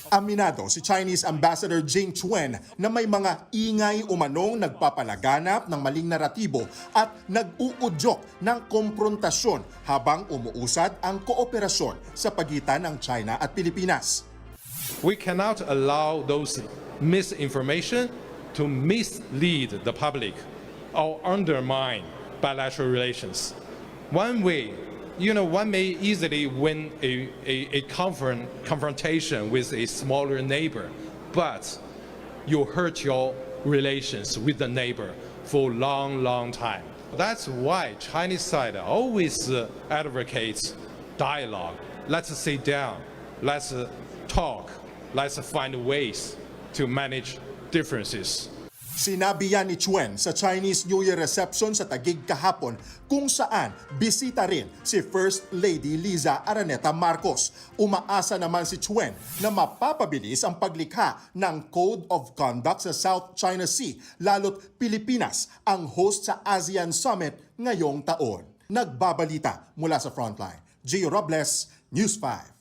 Aminado si Chinese Ambassador Jing Chuen na may mga ingay umanong nagpapalaganap ng maling naratibo at nag-uudyok ng komprontasyon habang umuusad ang kooperasyon sa pagitan ng China at Pilipinas. We cannot allow those misinformation to mislead the public or undermine bilateral relations. One way, one may easily win a confrontation with a smaller neighbor, but you hurt your relations with the neighbor for a long, long time. That's why Chinese side always advocates dialogue. Let's sit down, let's talk, let's find ways to manage differences. Sinabi yan ni Chuen sa Chinese New Year reception sa Taguig kahapon kung saan bisita rin si First Lady Liza Araneta Marcos. Umaasa naman si Chuen na mapapabilis ang paglikha ng Code of Conduct sa South China Sea, lalo't Pilipinas ang host sa ASEAN Summit ngayong taon. Nagbabalita mula sa Frontline, Gio Robles, News 5.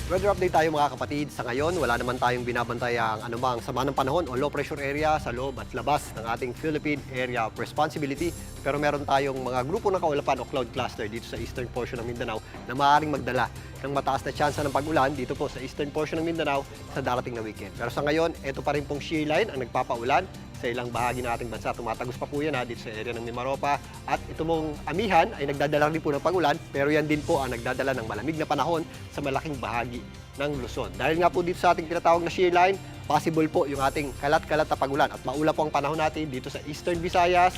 Weather update tayo mga kapatid. Sa ngayon, wala naman tayong binabantayang anumang sama ng panahon o low pressure area sa loob at labas ng ating Philippine Area of Responsibility. Pero meron tayong mga grupo ng kaulapan o cloud cluster dito sa eastern portion ng Mindanao na maaaring magdala ng mataas na tsansa ng pag-ulan dito po sa eastern portion ng Mindanao sa darating na weekend. Pero sa ngayon, ito pa rin pong shear line ang nagpapaulan sa ilang bahagi ng ating bansa. Tumatagos pa po yan dito sa area ng Mimaropa. At ito mong amihan ay nagdadala rin po ng pag-ulan, pero yan din po ang nagdadala ng malamig na panahon sa malaking bahagi ng Luzon. Dahil nga po dito sa ating tinatawag na shear line, possible po yung ating kalat-kalat na pag-ulan. At maula po ang panahon natin dito sa Eastern Visayas,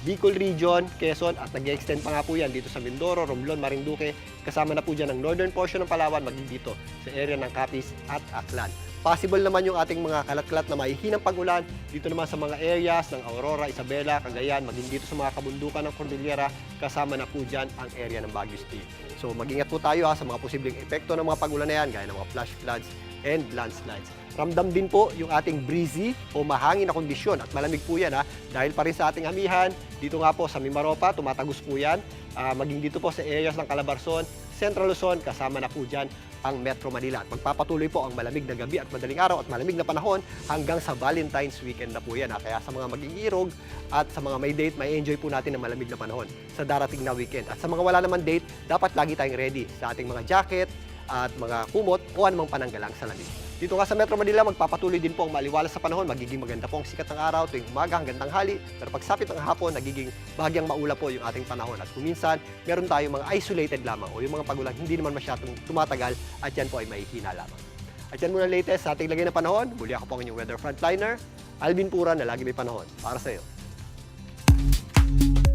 Bicol Region, Quezon, at nag-extend pa nga po yan dito sa Mindoro, Romblon, Marinduque. Kasama na po dyan ang northern portion ng Palawan, maging dito sa area ng Capiz at Aklan. Possible naman yung ating mga kalat-kalat na maihinang pag-ulan dito naman sa mga areas ng Aurora, Isabela, Cagayan, maging dito sa mga kabundukan ng Cordillera, kasama na po dyan ang area ng Baguio State. So mag-ingat po tayo sa mga posibleng epekto ng mga pag-ulan na yan, gaya ng mga flash floods and landslides. Ramdam din po yung ating breezy o mahangin na kondisyon at malamig po yan dahil pa rin sa ating amihan. Dito nga po sa Mimaropa, tumatagos po yan. Maging dito po sa areas ng Calabarzon, Central Luzon, kasama na po dyan ang Metro Manila. At magpapatuloy po ang malamig na gabi at madaling araw at malamig na panahon hanggang sa Valentine's weekend na po yan. Kaya sa mga mag-iirog at sa mga may date, may enjoy po natin ang malamig na panahon sa darating na weekend. At sa mga wala naman date, dapat lagi tayong ready sa ating mga jacket at mga kumot o anumang pananggalang sa lamig. Dito nga sa Metro Manila, magpapatuloy din po ang maliwalas sa panahon. Magiging maganda po ang sikat ng araw tuwing umaga hanggang tanghali. Pero pagsapit ng hapon, nagiging bahagyang maula po yung ating panahon. At kuminsan, meron tayong mga isolated lamang o yung mga pagulan hindi naman masyadong tumatagal at yan po ay mahihina lamang. At yan muna latest sa ating lagay ng panahon. Muli ako po ang inyong weather frontliner, Alvin Pura, na lagi may panahon para sa iyo.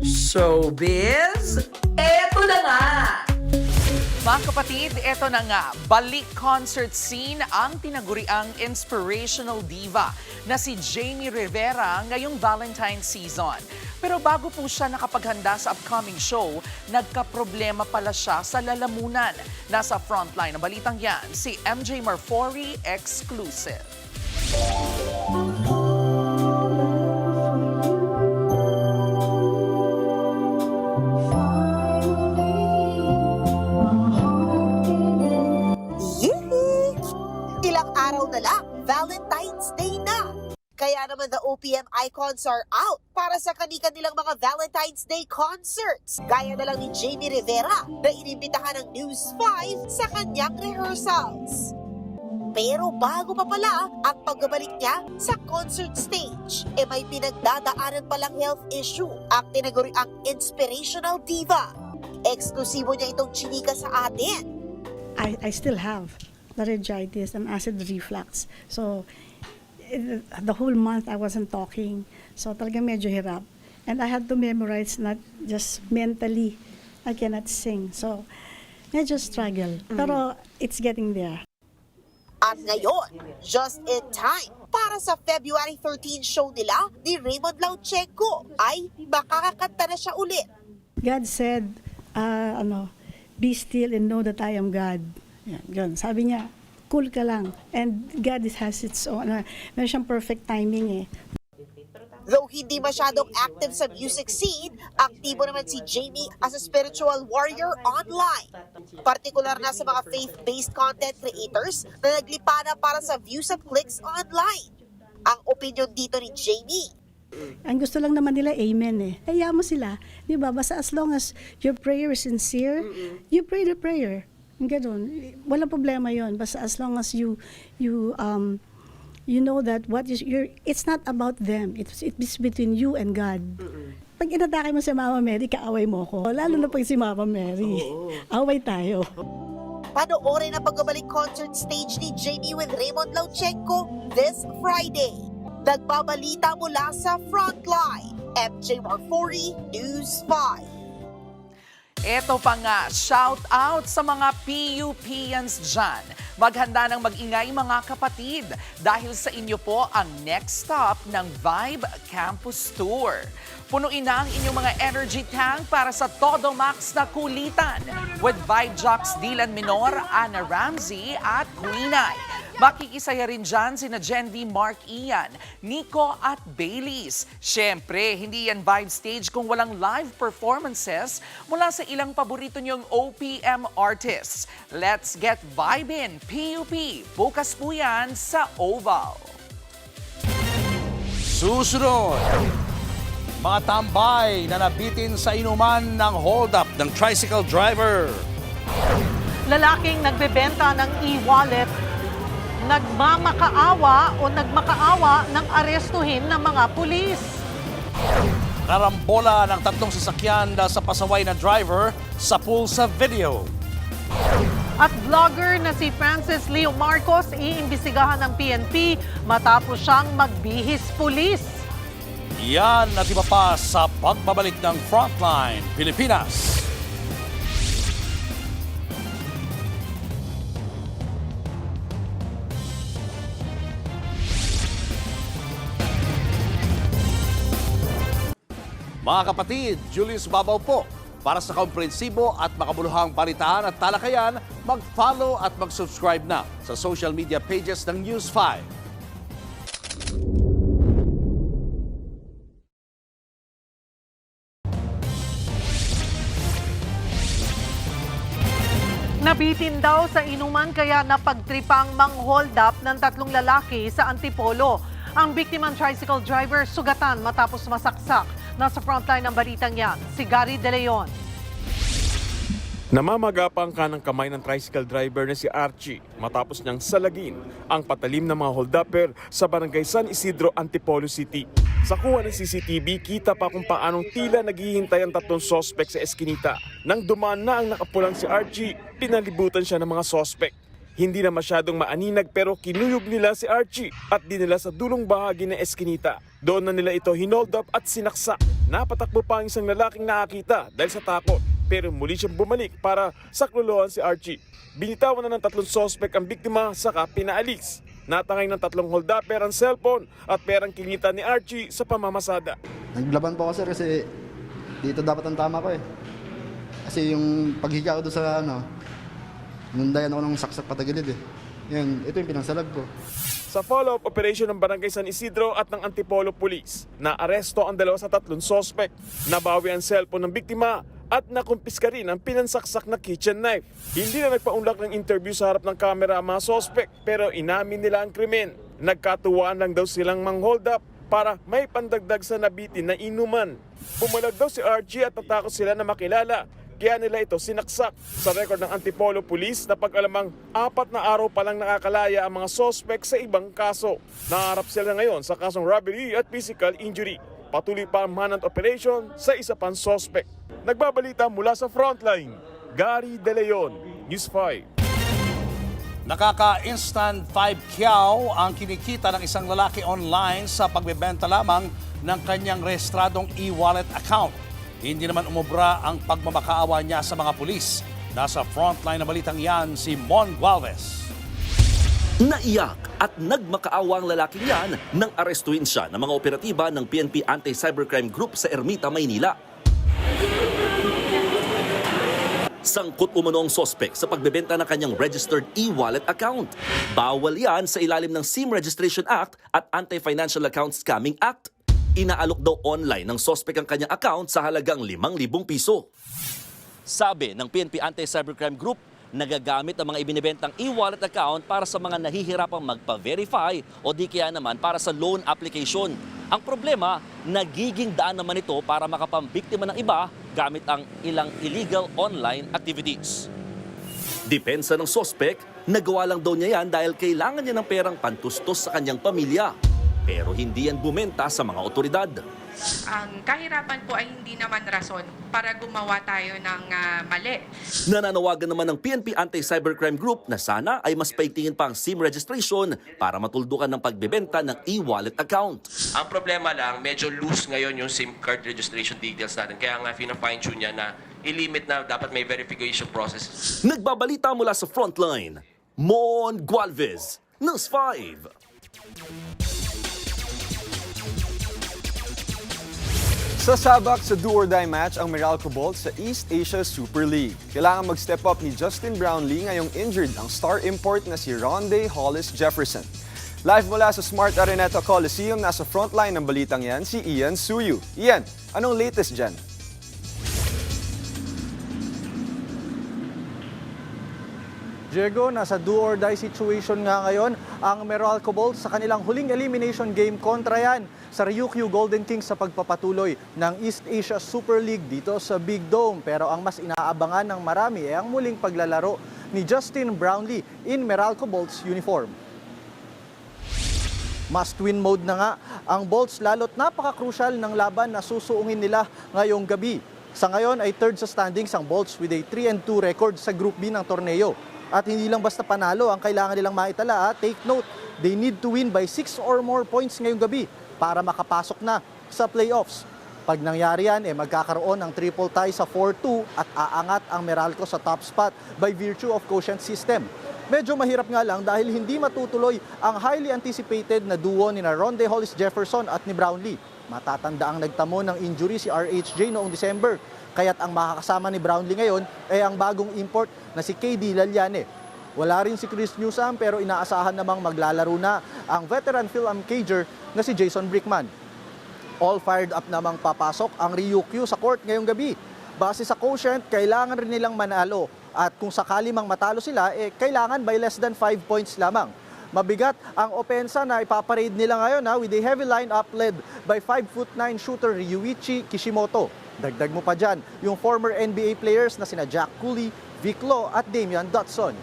Showbiz, eto na nga! Mga kapatid, eto na nga, balik concert scene ang tinaguriang inspirational diva na si Jamie Rivera ngayong Valentine's season. Pero bago po siya nakapaghanda sa upcoming show, nagkaproblema pala siya sa lalamunan. Nasa frontline ng balitang yan, si MJ Marfori exclusive. Valentine's Day na. Kaya naman the OPM icons are out para sa kani-kanilang mga Valentine's Day concerts. Gaya na lang ni Jamie Rivera na inimbitahan ng News 5 sa kanyang rehearsals. Pero bago pa pala ang pagbabalik niya sa concert stage, may pinagdadaanan palang health issue ang tinaguriang inspirational diva. Eksklusibo niya itong chinika sa atin. I still have laryngitis and acid reflux. So, the whole month I wasn't talking. So, talagang medyo hirap. And I had to memorize, not just mentally. I cannot sing. So, medyo struggle. Pero, it's getting there. At ngayon, just in time, para sa February 13 show nila ni Raymond Lauchenko, ay makakakanta na siya ulit. God said, be still and know that I am God. Yan. Sabi niya, cool ka lang. And God has its own, meron siyang perfect timing eh. Though hindi masyadong active sa music scene, aktibo naman si Jamie as a spiritual warrior online. Partikular na sa mga faith-based content creators na naglipana para sa views at clicks online. Ang opinion dito ni Jamie, ang gusto lang naman nila, amen eh. Kaya mo sila, di ba? Basta as long as your prayer is sincere, you pray the prayer. Ganun. Walang problema yon. Basta as long as you know that what is it's not about them. It's between you and God. Pag inatake mo si Mama Mary, kaaway mo ko. Lalo na pag si Mama Mary. Away tayo. Panoorin ang pagbabalik concert stage ni Jamie with Raymond Lauchenko this Friday. Nagbabalita mula sa Frontline, MJ Marfori, News 5. Ito pa nga, shout out sa mga PUPians dyan. Maghanda ng mag-ingay mga kapatid dahil sa inyo po ang next stop ng Vibe Campus Tour. Punuin na ang inyong mga energy tank para sa Todo Max na kulitan with Vibe Jocks Dylan Minor, Ana Ramsey at Queenay. Makikisaya rin dyan sina Jendy, Mark Ian, Nico at Baileys. Siyempre, hindi yan vibe stage kung walang live performances mula sa ilang paborito niyong OPM artists. Let's get vibin' PUP. Bukas po yan sa Oval. Susunod, mga tambay na nabitin sa inuman ng hold-up ng tricycle driver. Lalaking nagbebenta ng e-wallet, nagmamakaawa ng arestuhin ng mga pulis. Karambola ng 3 sasakyan sa pasaway na driver sa pool sa video. At vlogger na si Francis Leo Marcos iimbestigahan ng PNP matapos siyang magbihis pulis. Yan at iba pa sa pagbabalik ng Frontline Pilipinas. Mga kapatid, Julius Babaw po. Para sa komprehensibo at makabuluhang balitaan at talakayan, mag-follow at mag-subscribe na sa social media pages ng News 5. Nabitin daw sa inuman kaya napagtripang mang-hold up ng 3 lalaki sa Antipolo. Ang biktimang tricycle driver sugatan matapos masaksak. Nasa frontline ng balitang yan, si Gary De Leon. Namamagapang kanang kamay ng tricycle driver na si Archie matapos niyang salagin ang patalim ng mga hold-upper sa barangay San Isidro, Antipolo City. Sa kuha ng CCTV, kita pa kung paanong tila naghihintay ang 3 sospek sa eskinita. Nang dumaan na ang nakapulang si Archie, pinalibutan siya ng mga sospek. Hindi na masyadong maaninag pero kinuyog nila si Archie at dinala sa dulong bahagi ng eskinita. Doon na nila ito hinold up at sinaksak. Napatakbo pa ang isang lalaking nakakita dahil sa takot pero muli siyang bumalik para saklolohan si Archie. Binitawan na ng 3 sospek ang biktima saka pinaalis. Natangay ng 3 hold-upper ang cellphone at perang kinita ni Archie sa pamamasada. Naglaban po ako sir kasi dito dapat ang tama ko eh. Kasi yung paghiga ko doon sa nundayan ako ng saksak patagilid eh. Yan, ito yung pinangsalag ko. Sa follow-up operation ng Barangay San Isidro at ng Antipolo Police, naaresto ang 2 sa 3 sospek. Nabawi ang cellphone ng biktima at nakumpiska rin ang pinansaksak na kitchen knife. Hindi na nagpaunlak ng interview sa harap ng kamera ang mga sospek pero inamin nila ang krimen. Nagkatuwaan lang daw silang mang-hold up para may pandagdag sa nabitin na inuman. Pumalag daw si Archie at natakot sila na makilala. Kaya nila ito sinaksak. Sa record ng Antipolo Police, napag-alamang 4 na araw pa lang nakakalaya ang mga sospek sa ibang kaso. Naharap sila ngayon sa kasong robbery at physical injury. Patuloy pa ang manhunt operation sa isa pang sospek. Nagbabalita mula sa Frontline, Gary De Leon, News 5. Nakaka-instant 5 kyaw ang kinikita ng isang lalaki online sa pagbebenta lamang ng kanyang rehistradong e-wallet account. Hindi naman umubra ang pagmamakaawa niya sa mga pulis. Nasa frontline na balitang yan si Mon Gualvez. Naiyak at nagmakaawa ang lalaking yan nang arestuhin siya ng mga operatiba ng PNP Anti-Cybercrime Group sa Ermita, Maynila. Sangkot umano ang sospek sa pagbebenta ng kanyang registered e-wallet account. Bawal yan sa ilalim ng SIM Registration Act at Anti-Financial Account Scamming Act. Inaalok daw online ng sospek ang kanyang account sa halagang 5,000 piso. Sabi ng PNP Anti-Cybercrime Group, nagagamit ang mga ibinibentang e-wallet account para sa mga nahihirapang magpa-verify o di kaya naman para sa loan application. Ang problema, nagiging daan naman ito para makapambiktima ng iba gamit ang ilang illegal online activities. Depensa ng sospek, nagawa lang daw niya yan dahil kailangan niya ng perang pantustos sa kanyang pamilya. Pero hindi yan bumenta sa mga otoridad. Ang kahirapan po ay hindi naman rason para gumawa tayo ng mali. Nananawagan naman ng PNP Anti-Cybercrime Group na sana ay mas paigtingin pa ang SIM registration para matuldukan ng pagbebenta ng e-wallet account. Ang problema lang, medyo loose ngayon yung SIM card registration details natin. Kaya nga fine-tune niya na i-limit na dapat may verification process. Nagbabalita mula sa Frontline, Mon Gualvez, News 5. Sasabak sa do-or-die match ang Meralco Bolts sa East Asia Super League. Kailangan mag-step up ni Justin Brownlee ngayong injured ang star import na si Ronde Hollis Jefferson. Live mula sa Smart Araneta Coliseum, nasa frontline ng balitang yan si Ian Suyu. Ian, anong latest dyan? Diego, nasa do-or-die situation nga ngayon ang Meralco Bolts sa kanilang huling elimination game kontra yan sa Ryukyu Golden Kings sa pagpapatuloy ng East Asia Super League dito sa Big Dome. Pero ang mas inaabangan ng marami ay ang muling paglalaro ni Justin Brownlee in Meralco Bolts uniform. Must-win mode na nga ang Bolts lalo't napaka-crucial ng laban na susuungin nila ngayong gabi. Sa ngayon ay third sa standings ang Bolts with a 3-2 record sa Group B ng torneo. At hindi lang basta panalo ang kailangan nilang maitala. Take note, they need to win by 6 or more points ngayong gabi para makapasok na sa playoffs. Pag nangyari yan, magkakaroon ng triple tie sa 4-2 at aangat ang Meralco sa top spot by virtue of quotient system. Medyo mahirap nga lang dahil hindi matutuloy ang highly anticipated na duo ni Ronde Hollis Jefferson at ni Brownlee. Matatanda ang nagtamo ng injury si RHJ noong December. Kaya't ang makakasama ni Brownlee ngayon ay ang bagong import na si KD Lalyane. Wala rin si Chris Newsome pero inaasahan namang maglalaro na ang veteran Phil Cager na si Jason Brickman. All fired up namang papasok ang Ryukyu sa court ngayong gabi. Base sa quotient, kailangan rin nilang manalo. At kung sakali mang matalo sila, kailangan by less than 5 points lamang. Mabigat ang opensa na ipaparade nila ngayon with a heavy lineup led by 5'9" shooter Ryuichi Kishimoto. Dagdag mo pa dyan yung former NBA players na sina Jack Cooley, Vic Law at Damian Dotson.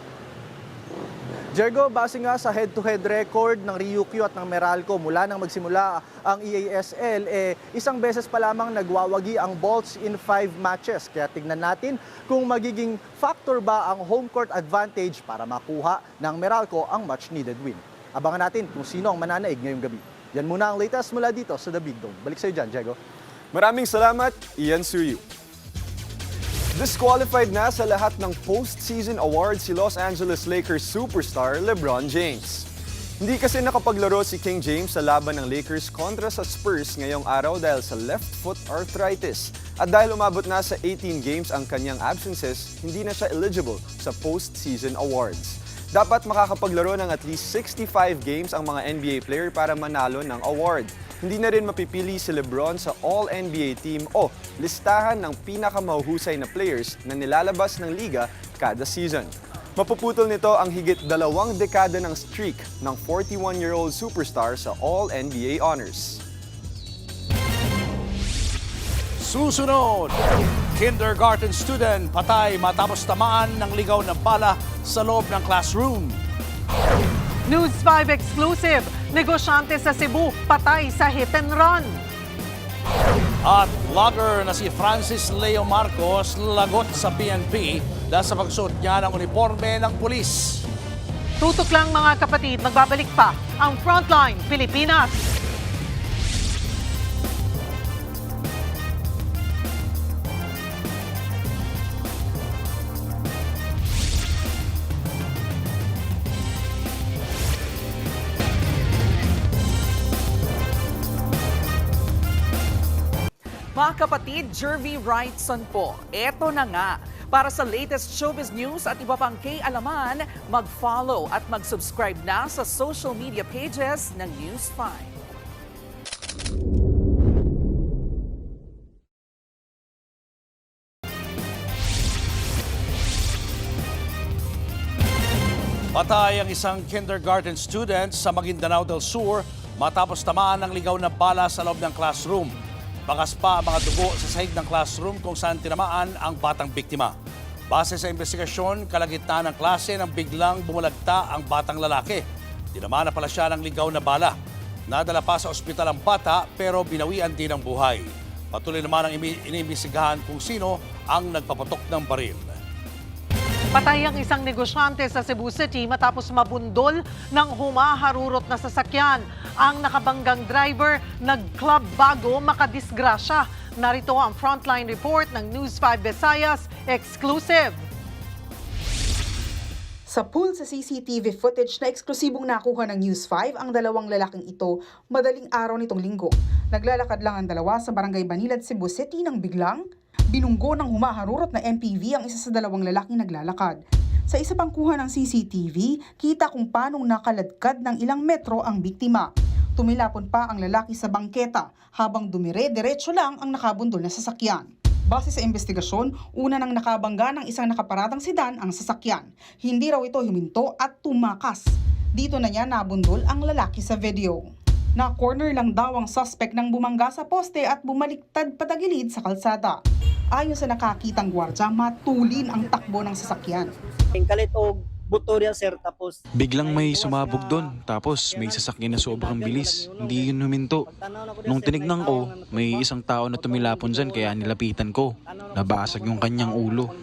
Diego, base nga sa head-to-head record ng Ryukyu at ng Meralco mula nang magsimula ang EASL, isang beses pa lamang nagwawagi ang Bolts in 5 matches. Kaya tignan natin kung magiging factor ba ang home court advantage para makuha ng Meralco ang much-needed win. Abangan natin kung sino ang mananaig ngayong gabi. Yan muna ang latest mula dito sa The Big Dome. Balik sa'yo dyan, Diego. Maraming salamat, Ian Suyu. Disqualified na sa lahat ng postseason awards si Los Angeles Lakers superstar LeBron James. Hindi kasi nakapaglaro si King James sa laban ng Lakers kontra sa Spurs ngayong araw dahil sa left foot arthritis. At dahil umabot na sa 18 games ang kanyang absences, hindi na siya eligible sa postseason awards. Dapat makakapaglaro ng at least 65 games ang mga NBA player para manalo ng award. Hindi na rin mapipili si LeBron sa All-NBA team o listahan ng pinakamahuhusay na players na nilalabas ng liga kada season. Mapuputol nito ang higit 2 dekada ng streak ng 41-year-old superstar sa All-NBA honors. Susunod, kindergarten student patay matapos tamaan ng ligaw na bala sa loob ng classroom. News 5 exclusive, negosyante sa Cebu patay sa hit and run. At vlogger na si Francis Leo Marcos lagot sa PNP dahil sa pagsuot niya ng uniforme ng pulis. Tutok lang mga kapatid, magbabalik pa ang Frontline Pilipinas. Mga kapatid, Jervy Wrightson po. Eto na nga. Para sa latest showbiz news at iba pang alaman, mag-follow at mag-subscribe na sa social media pages ng News 5. Patay ang isang kindergarten student sa Maguindanao del Sur matapos tamaan ng ligaw na bala sa loob ng classroom. Bakas pa ang mga dugo sa sahig ng classroom kung saan tinamaan ang batang biktima. Base sa investigasyon, kalagitnaan ng klase nang biglang bumulagta ang batang lalaki. Tinamaan na pala siya ng ligaw na bala. Nadala pa sa ospital ang bata pero binawian din ang buhay. Patuloy naman ang iniimbestigahan kung sino ang nagpaputok ng baril. Patay ang isang negosyante sa Cebu City matapos mabundol ng humaharurot na sasakyan. Ang nakabanggang driver nag-club bago makadisgrasya. Narito ang frontline report ng News 5 Visayas exclusive. Sa pool sa CCTV footage na eksklusibong nakuha ng News 5 ang dalawang lalaking ito madaling araw nitong linggo. Naglalakad lang ang dalawa sa Barangay Banilad, Cebu City nang biglang binunggo ng humaharurot na MPV ang isa sa dalawang lalaking naglalakad. Sa isa pang kuha ng CCTV, kita kung paanong nakaladkad ng ilang metro ang biktima. Tumilapon pa ang lalaki sa bangketa habang dumire-diretso lang ang nakabundol na sasakyan. Base sa investigasyon, una nang nakabangga ng isang nakaparadang sedan ang sasakyan. Hindi raw ito huminto at tumakas. Dito na niya nabundol ang lalaki sa video. Na-corner lang daw ang suspect nang bumangga sa poste at bumaliktad patagilid sa kalsada. Ayon sa nakakitang gwardya, matulin ang takbo ng sasakyan. Kalit o buto niya, sir, tapos Biglang may sumabog doon, tapos may sasakyan na sobrang bilis. Hindi yun huminto. Nung tinignan ko, may isang tao na tumilapon dyan kaya nilapitan ko. Nabasag yung kanyang ulo.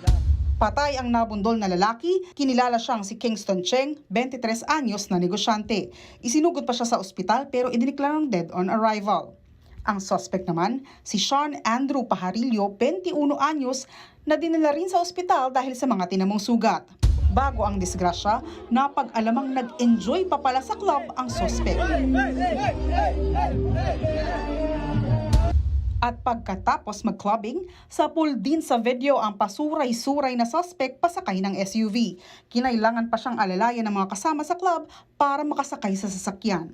Patay ang nabundol na lalaki, kinilala siyang si Kingston Cheng, 23 anyos na negosyante. Isinugod pa siya sa ospital pero idiniklarang dead on arrival. Ang suspect naman, si Sean Andrew Pajarillo, 21 anyos, na dinala rin sa ospital dahil sa mga tinamong sugat. Bago ang disgrasya, napag-alamang nag-enjoy pa pala sa club ang suspect. At pagkatapos mag-clubbing, sa pool din sa video ang pasuray-suray na suspect pasakay ng SUV. Kinailangan pa siyang alalayan ng mga kasama sa club para makasakay sa sasakyan.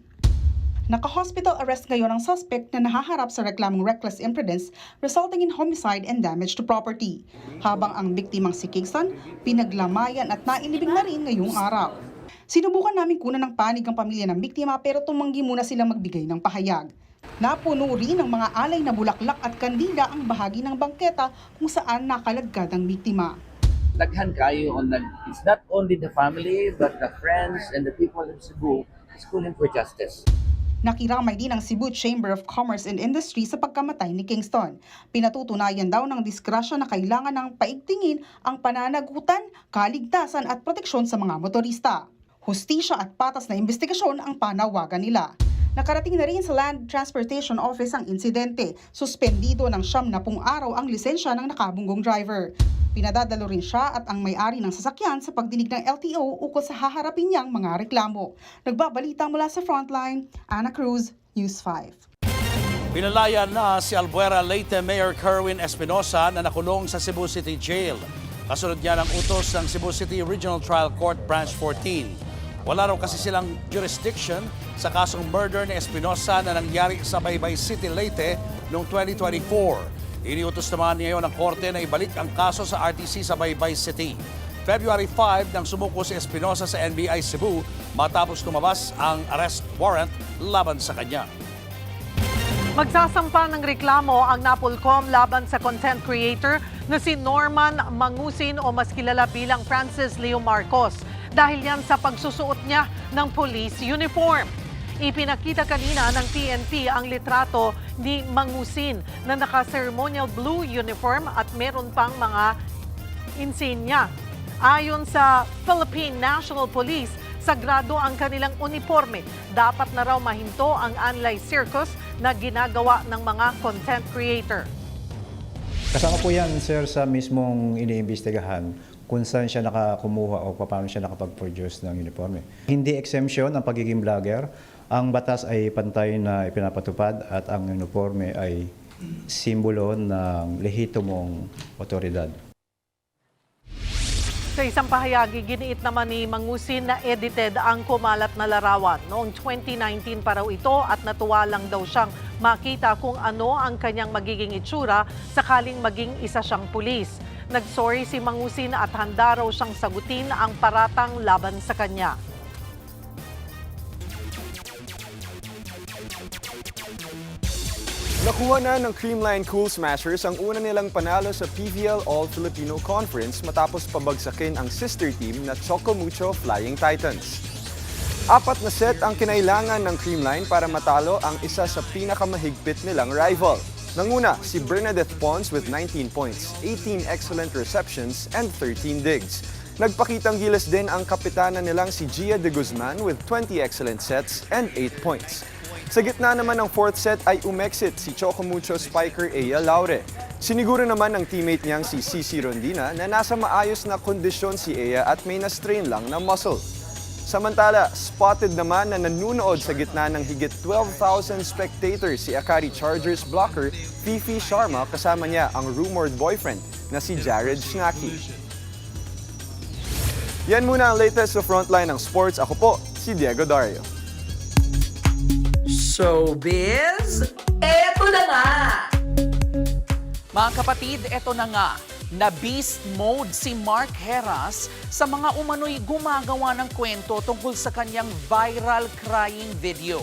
Naka-hospital arrest ngayon ang suspect na nahaharap sa reklamong reckless imprudence resulting in homicide and damage to property. Habang ang biktimang si Kingston, pinaglamayan at nailibing na rin ngayong araw. Sinubukan namin kunan ng panig ang pamilya ng biktima pero tumanggi muna silang magbigay ng pahayag. Napuno rin ng mga alay na bulaklak at kandila ang bahagi ng bangketa kung saan nakaladkad ang biktima. Daghan kayo on it's not only the family but the friends and the people of Cebu is calling for justice. Nakiramay din ang Cebu Chamber of Commerce and Industry sa pagkamatay ni Kingston. Pinatutunayan daw ng disgrasya na kailangan ng paigtingin ang pananagutan, kaligtasan at proteksyon sa mga motorista. Hustisya at patas na investigasyon ang panawagan nila. Nakarating na rin sa Land Transportation Office ang insidente. Suspendido ng 70 araw ang lisensya ng nakabunggong driver. Pinadadalo rin siya at ang may-ari ng sasakyan sa pagdinig ng LTO ukol sa haharapin niyang mga reklamo. Nagbabalita mula sa Frontline, Ana Cruz, News 5. Pinalayan na si Albuera Leyte Mayor Kerwin Espinosa na nakulong sa Cebu City Jail. Kasunod niya ng utos ng Cebu City Regional Trial Court Branch 14. Wala raw kasi silang jurisdiction sa kasong murder ni Espinosa na nangyari sa Baybay City, Leyte noong 2024. Iniutos naman ngayon ng korte na ibalik ang kaso sa RTC sa Baybay City. February 5 nang sumuko si Espinosa sa NBI Cebu matapos lumabas ang arrest warrant laban sa kanya. Magsasampa ng reklamo ang Napolcom laban sa content creator na si Norman Mangusin o mas kilala bilang Francis Leo Marcos dahil yan sa pagsusuot niya ng police uniform. Ipinakita kanina ng PNP ang litrato ni Mangusin na naka-ceremonial blue uniform at meron pang mga insignia. Ayon sa Philippine National Police, sagrado ang kanilang uniforme. Dapat na raw mahinto ang online circus na ginagawa ng mga content creator. Kasama po yan, sir, sa mismong iniimbestigahan kung saan siya nakakumuha o paano siya nakapag-produce ng uniforme. Hindi exemption ang pagiging vlogger. Ang batas ay pantay na ipinapatupad at ang uniforme ay simbolo ng lehitimong otoridad. Sa isang pahayagi, giniit naman ni Mangusin na edited ang kumalat na larawan. Noong 2019 pa raw ito at natuwa lang daw siyang makita kung ano ang kanyang magiging itsura sakaling maging isa siyang pulis. Nagsorry si Mangusin at handa raw siyang sagutin ang paratang laban sa kanya. Nakuha na ng Creamline Cool Smashers ang una nilang panalo sa PVL All-Filipino Conference matapos pabagsakin ang sister team na Choco Mucho Flying Titans. 4 na set ang kinailangan ng Creamline para matalo ang isa sa pinakamahigpit nilang rival. Nanguna si Bernadette Pons with 19 points, 18 excellent receptions, and 13 digs. Nagpakitang gilas din ang kapitana nilang si Gia de Guzman with 20 excellent sets and 8 points. Sa gitna naman ng 4th set ay umexit si Choco Mucho spiker Ea Laure. Siniguro naman ng teammate niyang si Cici Rondina na nasa maayos na kondisyon si Ea at may na-strain lang na muscle. Samantala, spotted naman na nanunood sa gitna ng higit 12,000 spectators si Akari Chargers blocker Fifi Sharma kasama niya ang rumored boyfriend na si Jared Schnacki. Yan muna ang latest sa Frontline ng sports. Ako po, si Diego Dario. Showbiz, eto na nga! Mga kapatid, eto na nga. Na beast mode si Mark Heras sa mga umano'y gumagawa ng kwento tungkol sa kanyang viral crying video.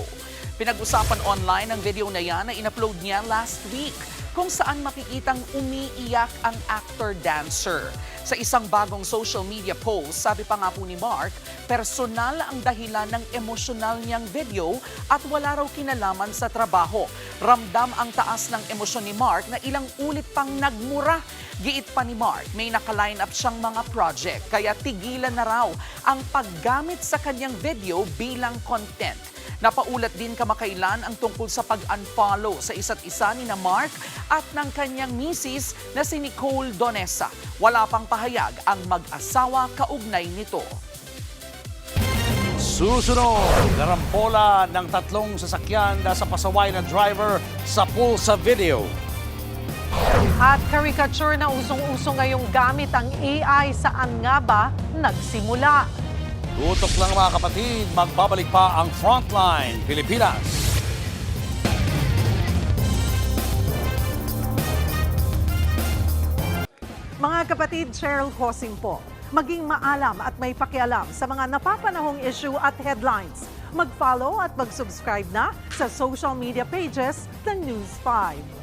Pinag-usapan online ang video na yan na in-upload niya last week kung saan makikitang umiiyak ang actor-dancer. Sa isang bagong social media post, sabi pa nga po ni Mark, personal ang dahilan ng emosyonal niyang video at wala raw kinalaman sa trabaho. Ramdam ang taas ng emosyon ni Mark na ilang ulit pang nagmura. Giit pa ni Mark, may naka-line up siyang mga project kaya tigilan na raw ang paggamit sa kanyang video bilang content. Napaulat din kamakailan ang tungkol sa pag-unfollow sa isa't isa ni na Mark at ng kanyang misis na si Nicole Donesa. Wala pang pahayag ang mag-asawa kaugnay nito. Susunod, narampola ng 3 sasakyan na sa pasaway na driver sa pulsa video. At caricature na usong-usong ngayong gamit ang AI, saan nga ba nagsimula? Tutok lang mga kapatid, magbabalik pa ang Frontline Pilipinas. Mga kapatid, Cheryl Hosing po. Maging maalam at may pakialam sa mga napapanahong issue at headlines. Mag-follow at mag-subscribe na sa social media pages ng News 5.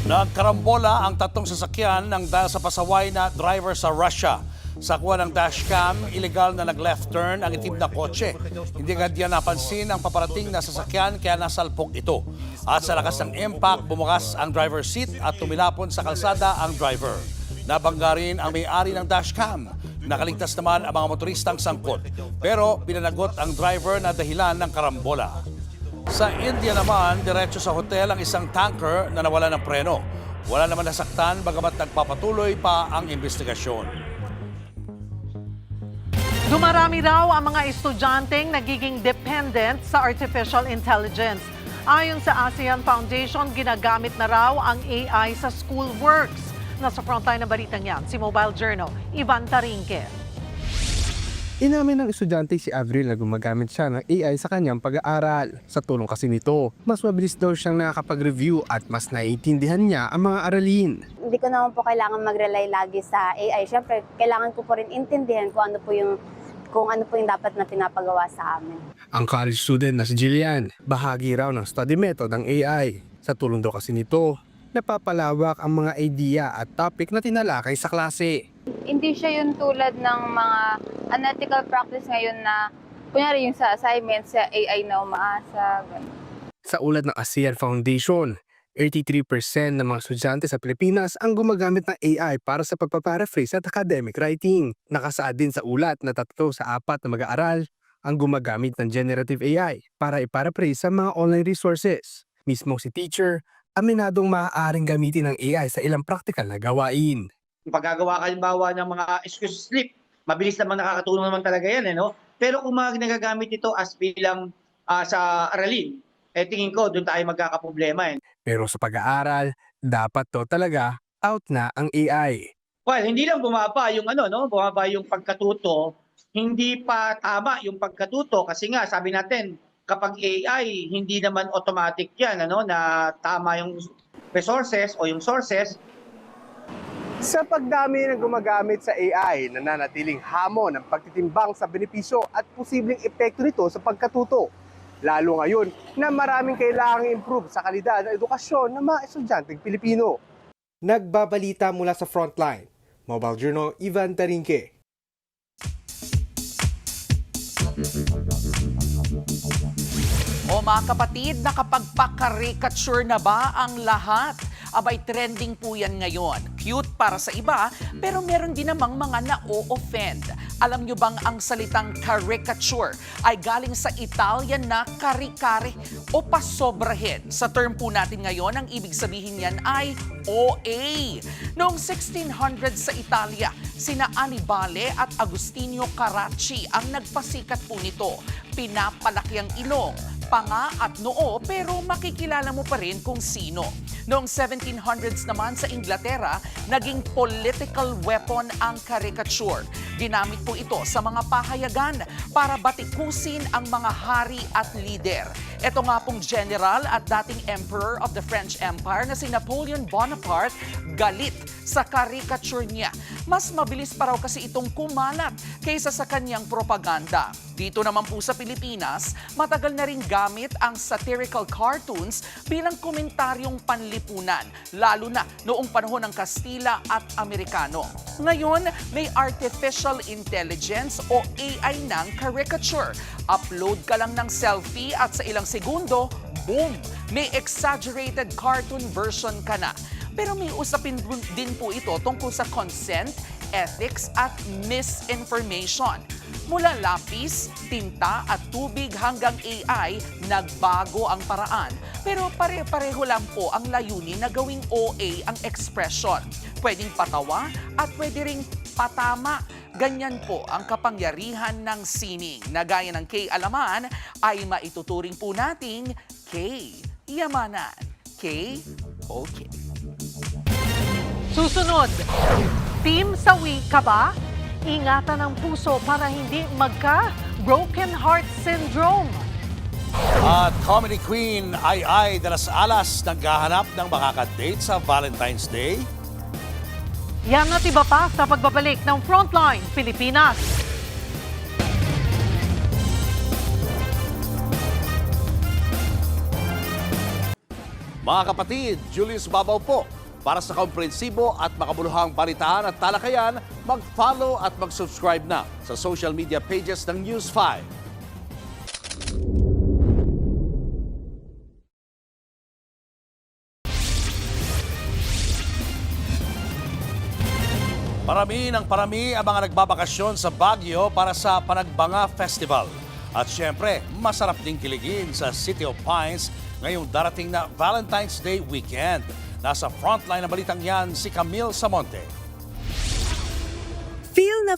Nagkarambola ang 3 sasakyan ng dahil sa pasaway na driver sa Russia. Sa kuha ng dashcam, illegal na nag-left turn ang itim na kotse. Hindi agad yan napansin ang paparating na sasakyan kaya nasalpok ito. At sa lakas ng impact, bumukas ang driver's seat at tumilapon sa kalsada ang driver. Nabangga rin ang may-ari ng dashcam. Nakaligtas naman ang mga motoristang sangkot. Pero pinanagot ang driver na dahilan ng karambola. Sa India naman, diretso sa hotel ang isang tanker na nawala ng preno. Wala naman nasaktan bagamat nagpapatuloy pa ang investigasyon. Dumarami raw ang mga estudyanteng nagiging dependent sa artificial intelligence. Ayon sa ASEAN Foundation, ginagamit na raw ang AI sa school works. Nasa frontline ng balitang yan, si Mobile Journal, Ivan Tarinque. Inamin ng estudyante si Avril na gumagamit siya ng AI sa kanyang pag-aaral. Sa tulong kasi nito, mas mabilis daw siyang nakakapag-review at mas naiintindihan niya ang mga aralin. Hindi ko naman po kailangan mag-rely lagi sa AI. Siyempre, kailangan ko po rin intindihan kung ano po yung dapat na pinapagawa sa amin. Ang college student na si Jillian, bahagi raw ng study method ng AI. Sa tulong daw kasi nito, napapalawak ang mga idea at topic na tinalakay sa klase. Hindi siya yung tulad ng mga unethical practice ngayon na kunyari yung sa assignment sa AI na umaasa. Ganun. Sa ulat ng ASEAN Foundation, 83% ng mga estudyante sa Pilipinas ang gumagamit ng AI para sa pagpaparaphrase at academic writing. Nakasaad din sa ulat na 3 sa 4 na mag-aaral ang gumagamit ng generative AI para iparaphrase sa mga online resources. Mismo si teacher, aminadong maaaring gamitin ng AI sa ilang practical na gawain. Paggagawa kalimbawa ng mga excuse slip, mabilis naman nakakatulong naman talaga yan. No? Pero kung mga nagagamit ito as bilang sa aralin, tingin ko doon tayo magkakaproblema. Pero sa pag-aaral, dapat to talaga out na ang AI. Well, hindi lang bumaba yung bumaba yung pagkatuto, hindi pa tama yung pagkatuto kasi nga sabi natin kapag AI hindi naman automatic yan na tama yung resources o yung sources. Sa pagdami ng gumagamit sa AI, nananatiling hamon ang pagtitimbang sa benepisyo at posibleng epekto nito sa pagkatuto. Lalo ngayon na maraming kailangang improve sa kalidad ng edukasyon ng mga estudyanteng Pilipino. Nagbabalita mula sa Frontline, Mobile Journal, Ivan Tarinque. O mga kapatid, nakapagpa-caricature na ba ang lahat? Abay, trending po yan ngayon. Cute para sa iba, pero meron din namang mga na-o-offend. Alam nyo bang ang salitang caricature ay galing sa Italian na karikare o pasobrahin? Sa term po natin ngayon, ang ibig sabihin yan ay OA. Noong 1600 sa Italia, sina Annibale at Agustinio Carracci ang nagpasikat po nito. Pinapalaki ang ilong, panga at noo, pero makikilala mo pa rin kung sino. Noong 1700s naman sa Inglaterra, naging political weapon ang caricature. Ginamit po ito sa mga pahayagan para batikusin ang mga hari at lider. Ito nga pong general at dating emperor of the French Empire na si Napoleon Bonaparte, galit sa caricature niya. Mas mabilis pa raw kasi itong kumalat kaysa sa kanyang propaganda. Dito naman po sa Pilipinas, matagal na rin gamit ang satirical cartoons bilang komentaryong panlipunan, lalo na noong panahon ng Kastila at Amerikano. Ngayon, may artificial intelligence o AI ng caricature. Upload ka lang ng selfie at sa ilang segundo, boom! May exaggerated cartoon version ka na. Pero may usapin din po ito tungkol sa consent, ethics at misinformation. Mula lapis, tinta at tubig hanggang AI, nagbago ang paraan. Pero pare-pareho lang po ang layunin na gawing OA ang expression. Pwedeng patawa at pwede ring patama. Ganyan po ang kapangyarihan ng sining. Na gaya ng K-alaman ay maituturing po nating K-yamanan. K-okay. Susunod, Team Sawi ka ba? Ingatan ang puso para hindi magka-broken heart syndrome. At comedy queen Ai de las Alas naghahanap ng makaka-date sa Valentine's Day. Yan at iba pa sa pagbabalik ng Frontline Pilipinas. Mga kapatid, Julius Babaw po. Para sa komprehensibo at makabuluhang balitaan at talakayan, mag-follow at mag-subscribe na sa social media pages ng News 5. Parami ng parami ang mga nagbabakasyon sa Baguio para sa Panagbanga Festival. At syempre, masarap ding kiligin sa City of Pines ngayong darating na Valentine's Day weekend. Nasa frontline na balitang yan si Camille Samonte.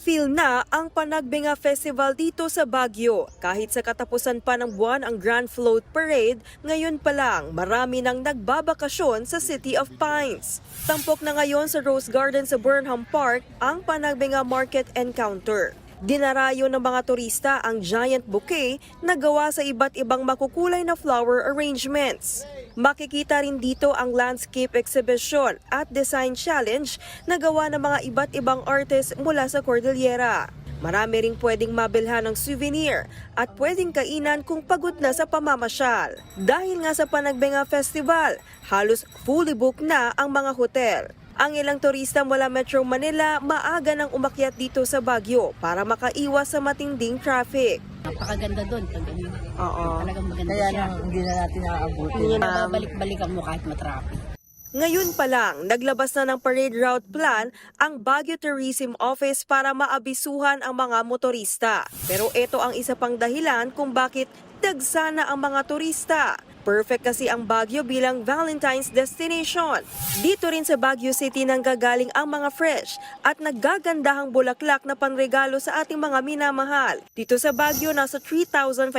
Feel na ang Panagbanga Festival dito sa Baguio. Kahit sa katapusan pa ng buwan ang Grand Float Parade, ngayon pa lang marami nang nagbabakasyon sa City of Pines. Tampok na ngayon sa Rose Garden sa Burnham Park ang Panagbanga Market Encounter. Dinarayo ng mga turista ang giant bouquet na gawa sa iba't ibang makukulay na flower arrangements. Makikita rin dito ang landscape exhibition at design challenge na gawa ng mga iba't ibang artists mula sa Cordillera. Marami ring pwedeng mabilhan ng souvenir at pwedeng kainan kung pagod na sa pamamasyal. Dahil nga sa Panagbanga Festival, halos fully booked na ang mga hotel. Ang ilang turista mula Metro Manila maaga nang umakyat dito sa Baguio para makaiwas sa matinding traffic. Napakaganda doon. Oo. Talagang maganda Kaya siya. hindi na natin naaabuti. Hindi na babalik-balikan mo kahit matraffic. Ngayon pa lang, naglabas na ng parade route plan ang Baguio Tourism Office para maabisuhan ang mga motorista. Pero ito ang isa pang dahilan kung bakit dagsana ang mga turista. Perfect kasi ang Baguio bilang Valentine's destination. Dito rin sa Baguio City nanggagaling ang mga fresh at naggagandahang bulaklak na panregalo sa ating mga minamahal. Dito sa Baguio, nasa 3,500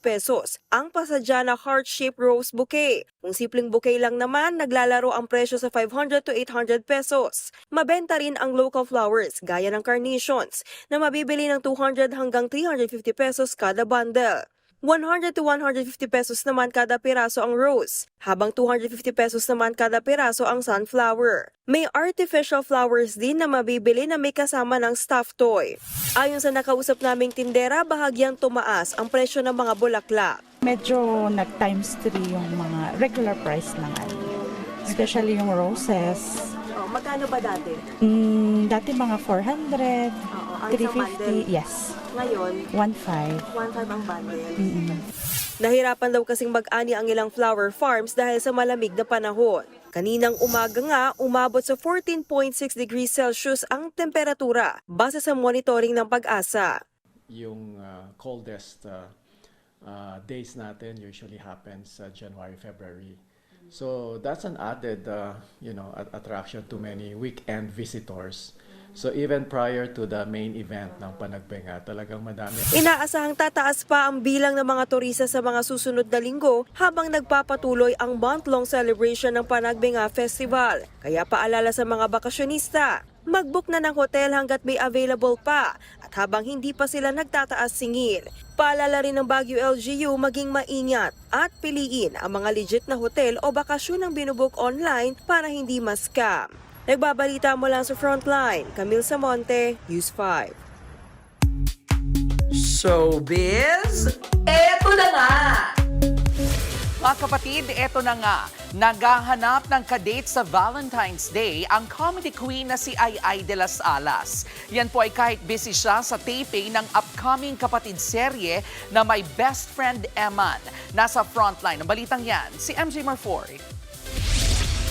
pesos ang pasadya na heart-shaped rose bouquet. Kung simpleng bouquet lang naman, naglalaro ang presyo sa 500 to 800 pesos. Mabenta rin ang local flowers gaya ng carnations na mabibili ng 200 hanggang 350 pesos kada bundle. 100 to 150 pesos naman kada piraso ang rose, habang 250 pesos naman kada piraso ang sunflower. May artificial flowers din na mabibili na may kasama ng stuffed toy. Ayon sa nakausap naming tindera, bahagyang tumaas ang presyo ng mga bulaklak. Medyo nag-times 3 yung mga regular price lang. Especially yung roses. Oh, magkano ba dati? Dati mga 400, 350, yes. Ngayon? 1.5. 1.5 ang bundle. Mm-mm. Nahirapan daw kasing mag-ani ang ilang flower farms dahil sa malamig na panahon. Kaninang umaga nga, umabot sa 14.6 degrees Celsius ang temperatura base sa monitoring ng Pag-asa. Yung coldest days natin usually happens January, February. So that's an added attraction to many weekend visitors. So even prior to the main event ng Panagbenga, talagang madami. Inaasahang tataas pa ang bilang ng mga turista sa mga susunod na linggo habang nagpapatuloy ang month-long celebration ng Panagbenga Festival. Kaya paalala sa mga bakasyonista, mag-book na ng hotel hanggat may available pa at habang hindi pa sila nagtataas singil. Paalala rin ng Baguio LGU maging maingat at piliin ang mga legit na hotel o bakasyon ang binubook online para hindi ma-scam. Nagbabalita mo lang sa Frontline, Camille Samonte, News 5. Showbiz, eto na nga! Mga kapatid, eto na nga. Naghahanap ng kadate sa Valentine's Day ang comedy queen na si Ai de las Alas. Yan po ay kahit busy siya sa taping ng upcoming kapatid serye na may best friend Eman. Nasa frontline ng balitang yan, si MJ Marfori.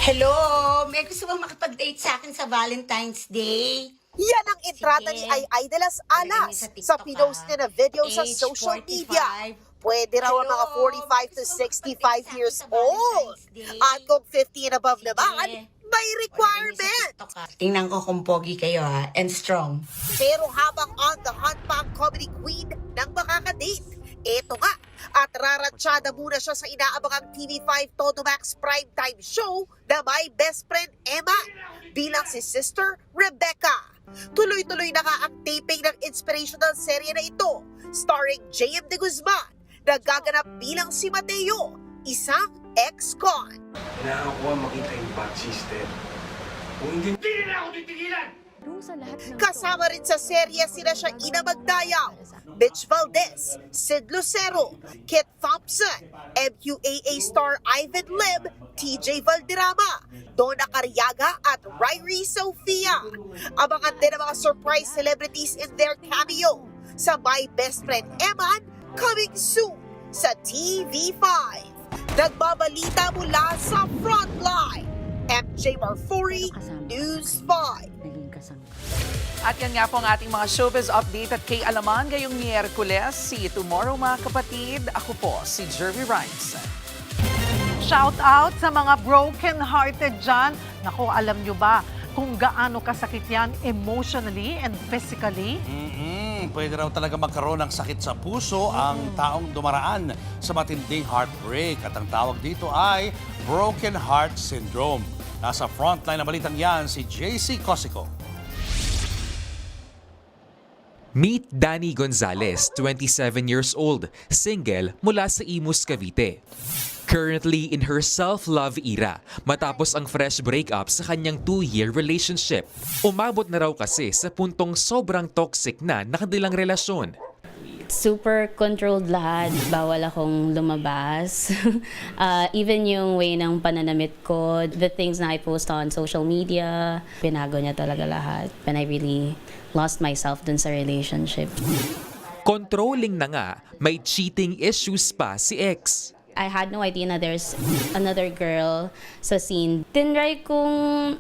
Hello! May gusto bang makapag-date sa akin sa Valentine's Day? Yan ang entrada ni Ai de las Alas sa pinost niya na video sa social media. Pwede raw ang mga 45 to 65 years old. At kung 50 and above naman, may requirement. Tingnan ko kung pogi kayo and strong. Pero habang on the hunt pa ang comedy queen ng makakadate, eto nga, at raratsyada muna siya sa inaabangang TV5 Todo Max primetime show na may best friend Emma bilang si Sister Rebecca. Tuloy-tuloy na nga ang taping ng inspirational serye na ito, starring JM De Guzman, nagaganap bilang si Mateo, isang ex-con. Kailangan ko makita yung bad system. Kung hindi na ako titigilan! Kasama rin sa serye sila siya Ina Magdayaw, Mitch Valdez, Sid Lucero, Kit Thompson, MQAA star Ivan Lim, TJ Valderrama, Donna Cariaga at Ryrie Sofia. Abangan din ang mga surprise celebrities in their cameo sa My Best Friend Eman coming soon sa TV5. Nagbabalita mula sa Frontline, MJ Marfori, News 5. At yan nga po ang ating mga showbiz update at kay Alaman ngayong Miyerkules. See you tomorrow mga kapatid. Ako po si Jerry Rimes. Shout out sa mga broken-hearted dyan. Naku, alam nyo ba kung gaano kasakit yan emotionally and physically? Pwede raw talaga magkaroon ng sakit sa puso ang taong dumaraan sa matinding heartbreak. At ang tawag dito ay Broken Heart Syndrome. Nasa frontline na balitang yan si JC Cosico. Meet Danny Gonzalez, 27 years old, single mula sa Imus, Cavite. Currently in her self-love era, matapos ang fresh breakup sa kanyang 2-year relationship. Umabot na raw kasi sa puntong sobrang toxic na kanilang relasyon. Super controlled lahat. Bawal akong lumabas. Even yung way ng pananamit ko, the things na I post on social media, pinago niya talaga lahat. And I really lost myself dun sa relationship. Controlling na nga, may cheating issues pa si ex. I had no idea na there's another girl sa scene. Tinry kong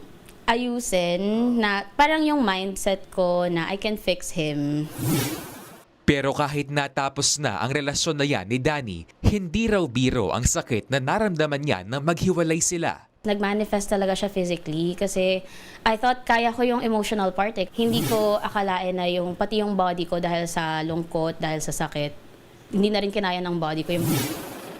ayusin na parang yung mindset ko na I can fix him. Pero kahit natapos na ang relasyon na yan ni Danny, hindi raw biro ang sakit na naramdaman niya nang maghiwalay sila. Nag-manifest talaga siya physically kasi I thought kaya ko yung emotional part. Hindi ko akalain na pati yung body ko dahil sa lungkot, dahil sa sakit, hindi na rin kinaya ng body ko yung...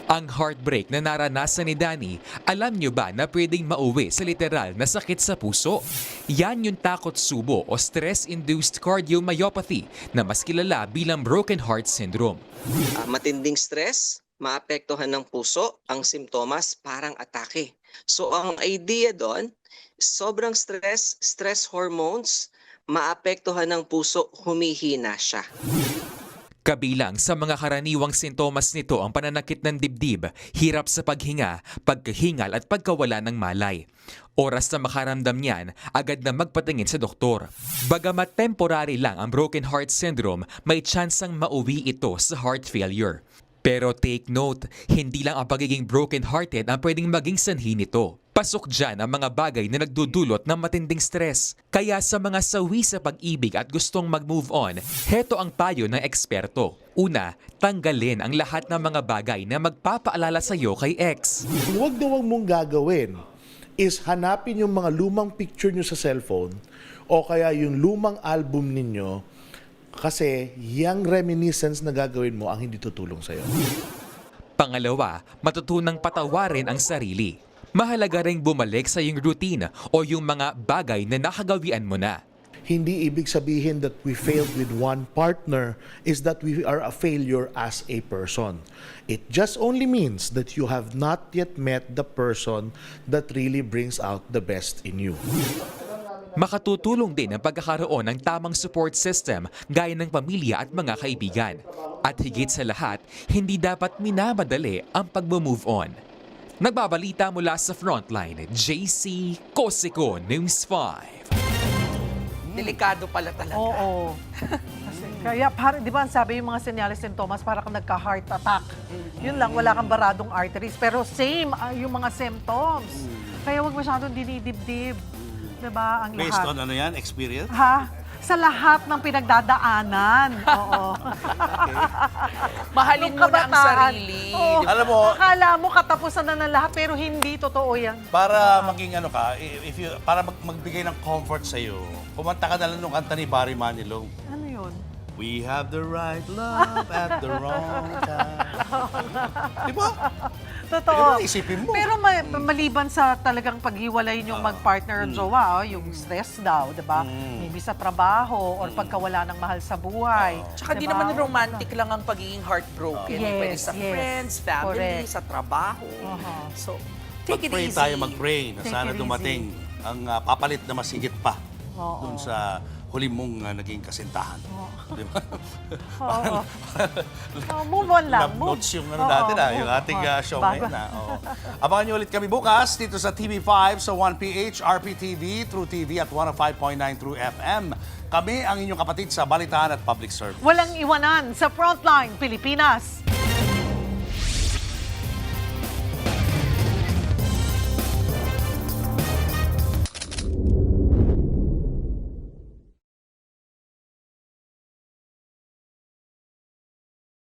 Ang heartbreak na naranasan ni Danny, alam niyo ba na pwedeng mauwi sa literal na sakit sa puso? Yan yung takot subo o stress-induced cardiomyopathy na mas kilala bilang broken heart syndrome. Matinding stress, maapektuhan ng puso, ang simptomas parang atake. So ang idea doon, sobrang stress hormones, maapektuhan ng puso, humihina siya. Kabilang sa mga karaniwang sintomas nito ang pananakit ng dibdib, hirap sa paghinga, pagkahingal at pagkawala ng malay. Oras na makaramdam niyan, agad na magpatingin sa doktor. Bagamat temporary lang ang broken heart syndrome, may tsansang mauwi ito sa heart failure. Pero take note, hindi lang ang pagiging broken-hearted ang pwedeng maging sanhi nito. Pasok dyan ang mga bagay na nagdudulot ng matinding stress. Kaya sa mga sawi sa pag-ibig at gustong mag-move on, heto ang payo ng eksperto. Una, tanggalin ang lahat ng mga bagay na magpapaalala sa iyo kay ex. Huwag na huwag mong gagawin is hanapin yung mga lumang picture nyo sa cellphone o kaya yung lumang album ninyo kasi yung reminiscence na gagawin mo ang hindi tutulong sa'yo. Pangalawa, matutunang patawarin ang sarili. Mahalaga ring bumalik sa iyong routine o yung mga bagay na nakagawian mo na. Hindi ibig sabihin that we failed with one partner is that we are a failure as a person. It just only means that you have not yet met the person that really brings out the best in you. Makatutulong din ang pagkakaroon ng tamang support system gaya ng pamilya at mga kaibigan. At higit sa lahat, hindi dapat minamadali ang pag-move on. Nagbabalita mula sa Frontline, JC Cosico, News 5. Delikado pala talaga. Oo. Kaya, di ba, sabi yung mga senyales sintomas, para kang nagka-heart attack. Yun lang, wala kang baradong arteries. Pero same yung mga symptoms. Kaya huwag masyadong dinidibdib. Diba, ang Based lahat. on ano yan? Experience? Ha? Sa lahat ng pinagdadaanan. Oo. Mahalin mo na ang sarili. Oo. Alam mo, Akala mo katapusan na ng lahat, pero hindi totoo yan. para maging ano ka, para magbigay ng comfort sa iyo, kumanta ka na lang nung kanta ni Barry Manilow. Ano yun? We have the right love at the wrong time. Di ba? Totoo. Isipin mo. Pero maliban sa talagang paghiwalay yung mag-partner at jowa, yung stress daw, di ba? Maybe sa trabaho or pagkawala ng mahal sa buhay. Tsaka di naman romantic lang ang pagiging heartbroken. Yes, Pwede sa yes. friends, family, Correct. sa trabaho. So, take it Mag-pray easy. tayo, mag-pray na Take sana it dumating ang papalit na masigit pa Oo. dun sa huli mong naging kasintahan. Di ba? Oo. Move on lang. Love notes yung ano natin yung ating show ngayon. Abangan niyo ulit kami bukas dito sa TV5 sa 1PH, RPTV, True TV at 105.9 True FM. Kami ang inyong kapatid sa Balitaan at Public Service. Walang iwanan sa Frontline Pilipinas.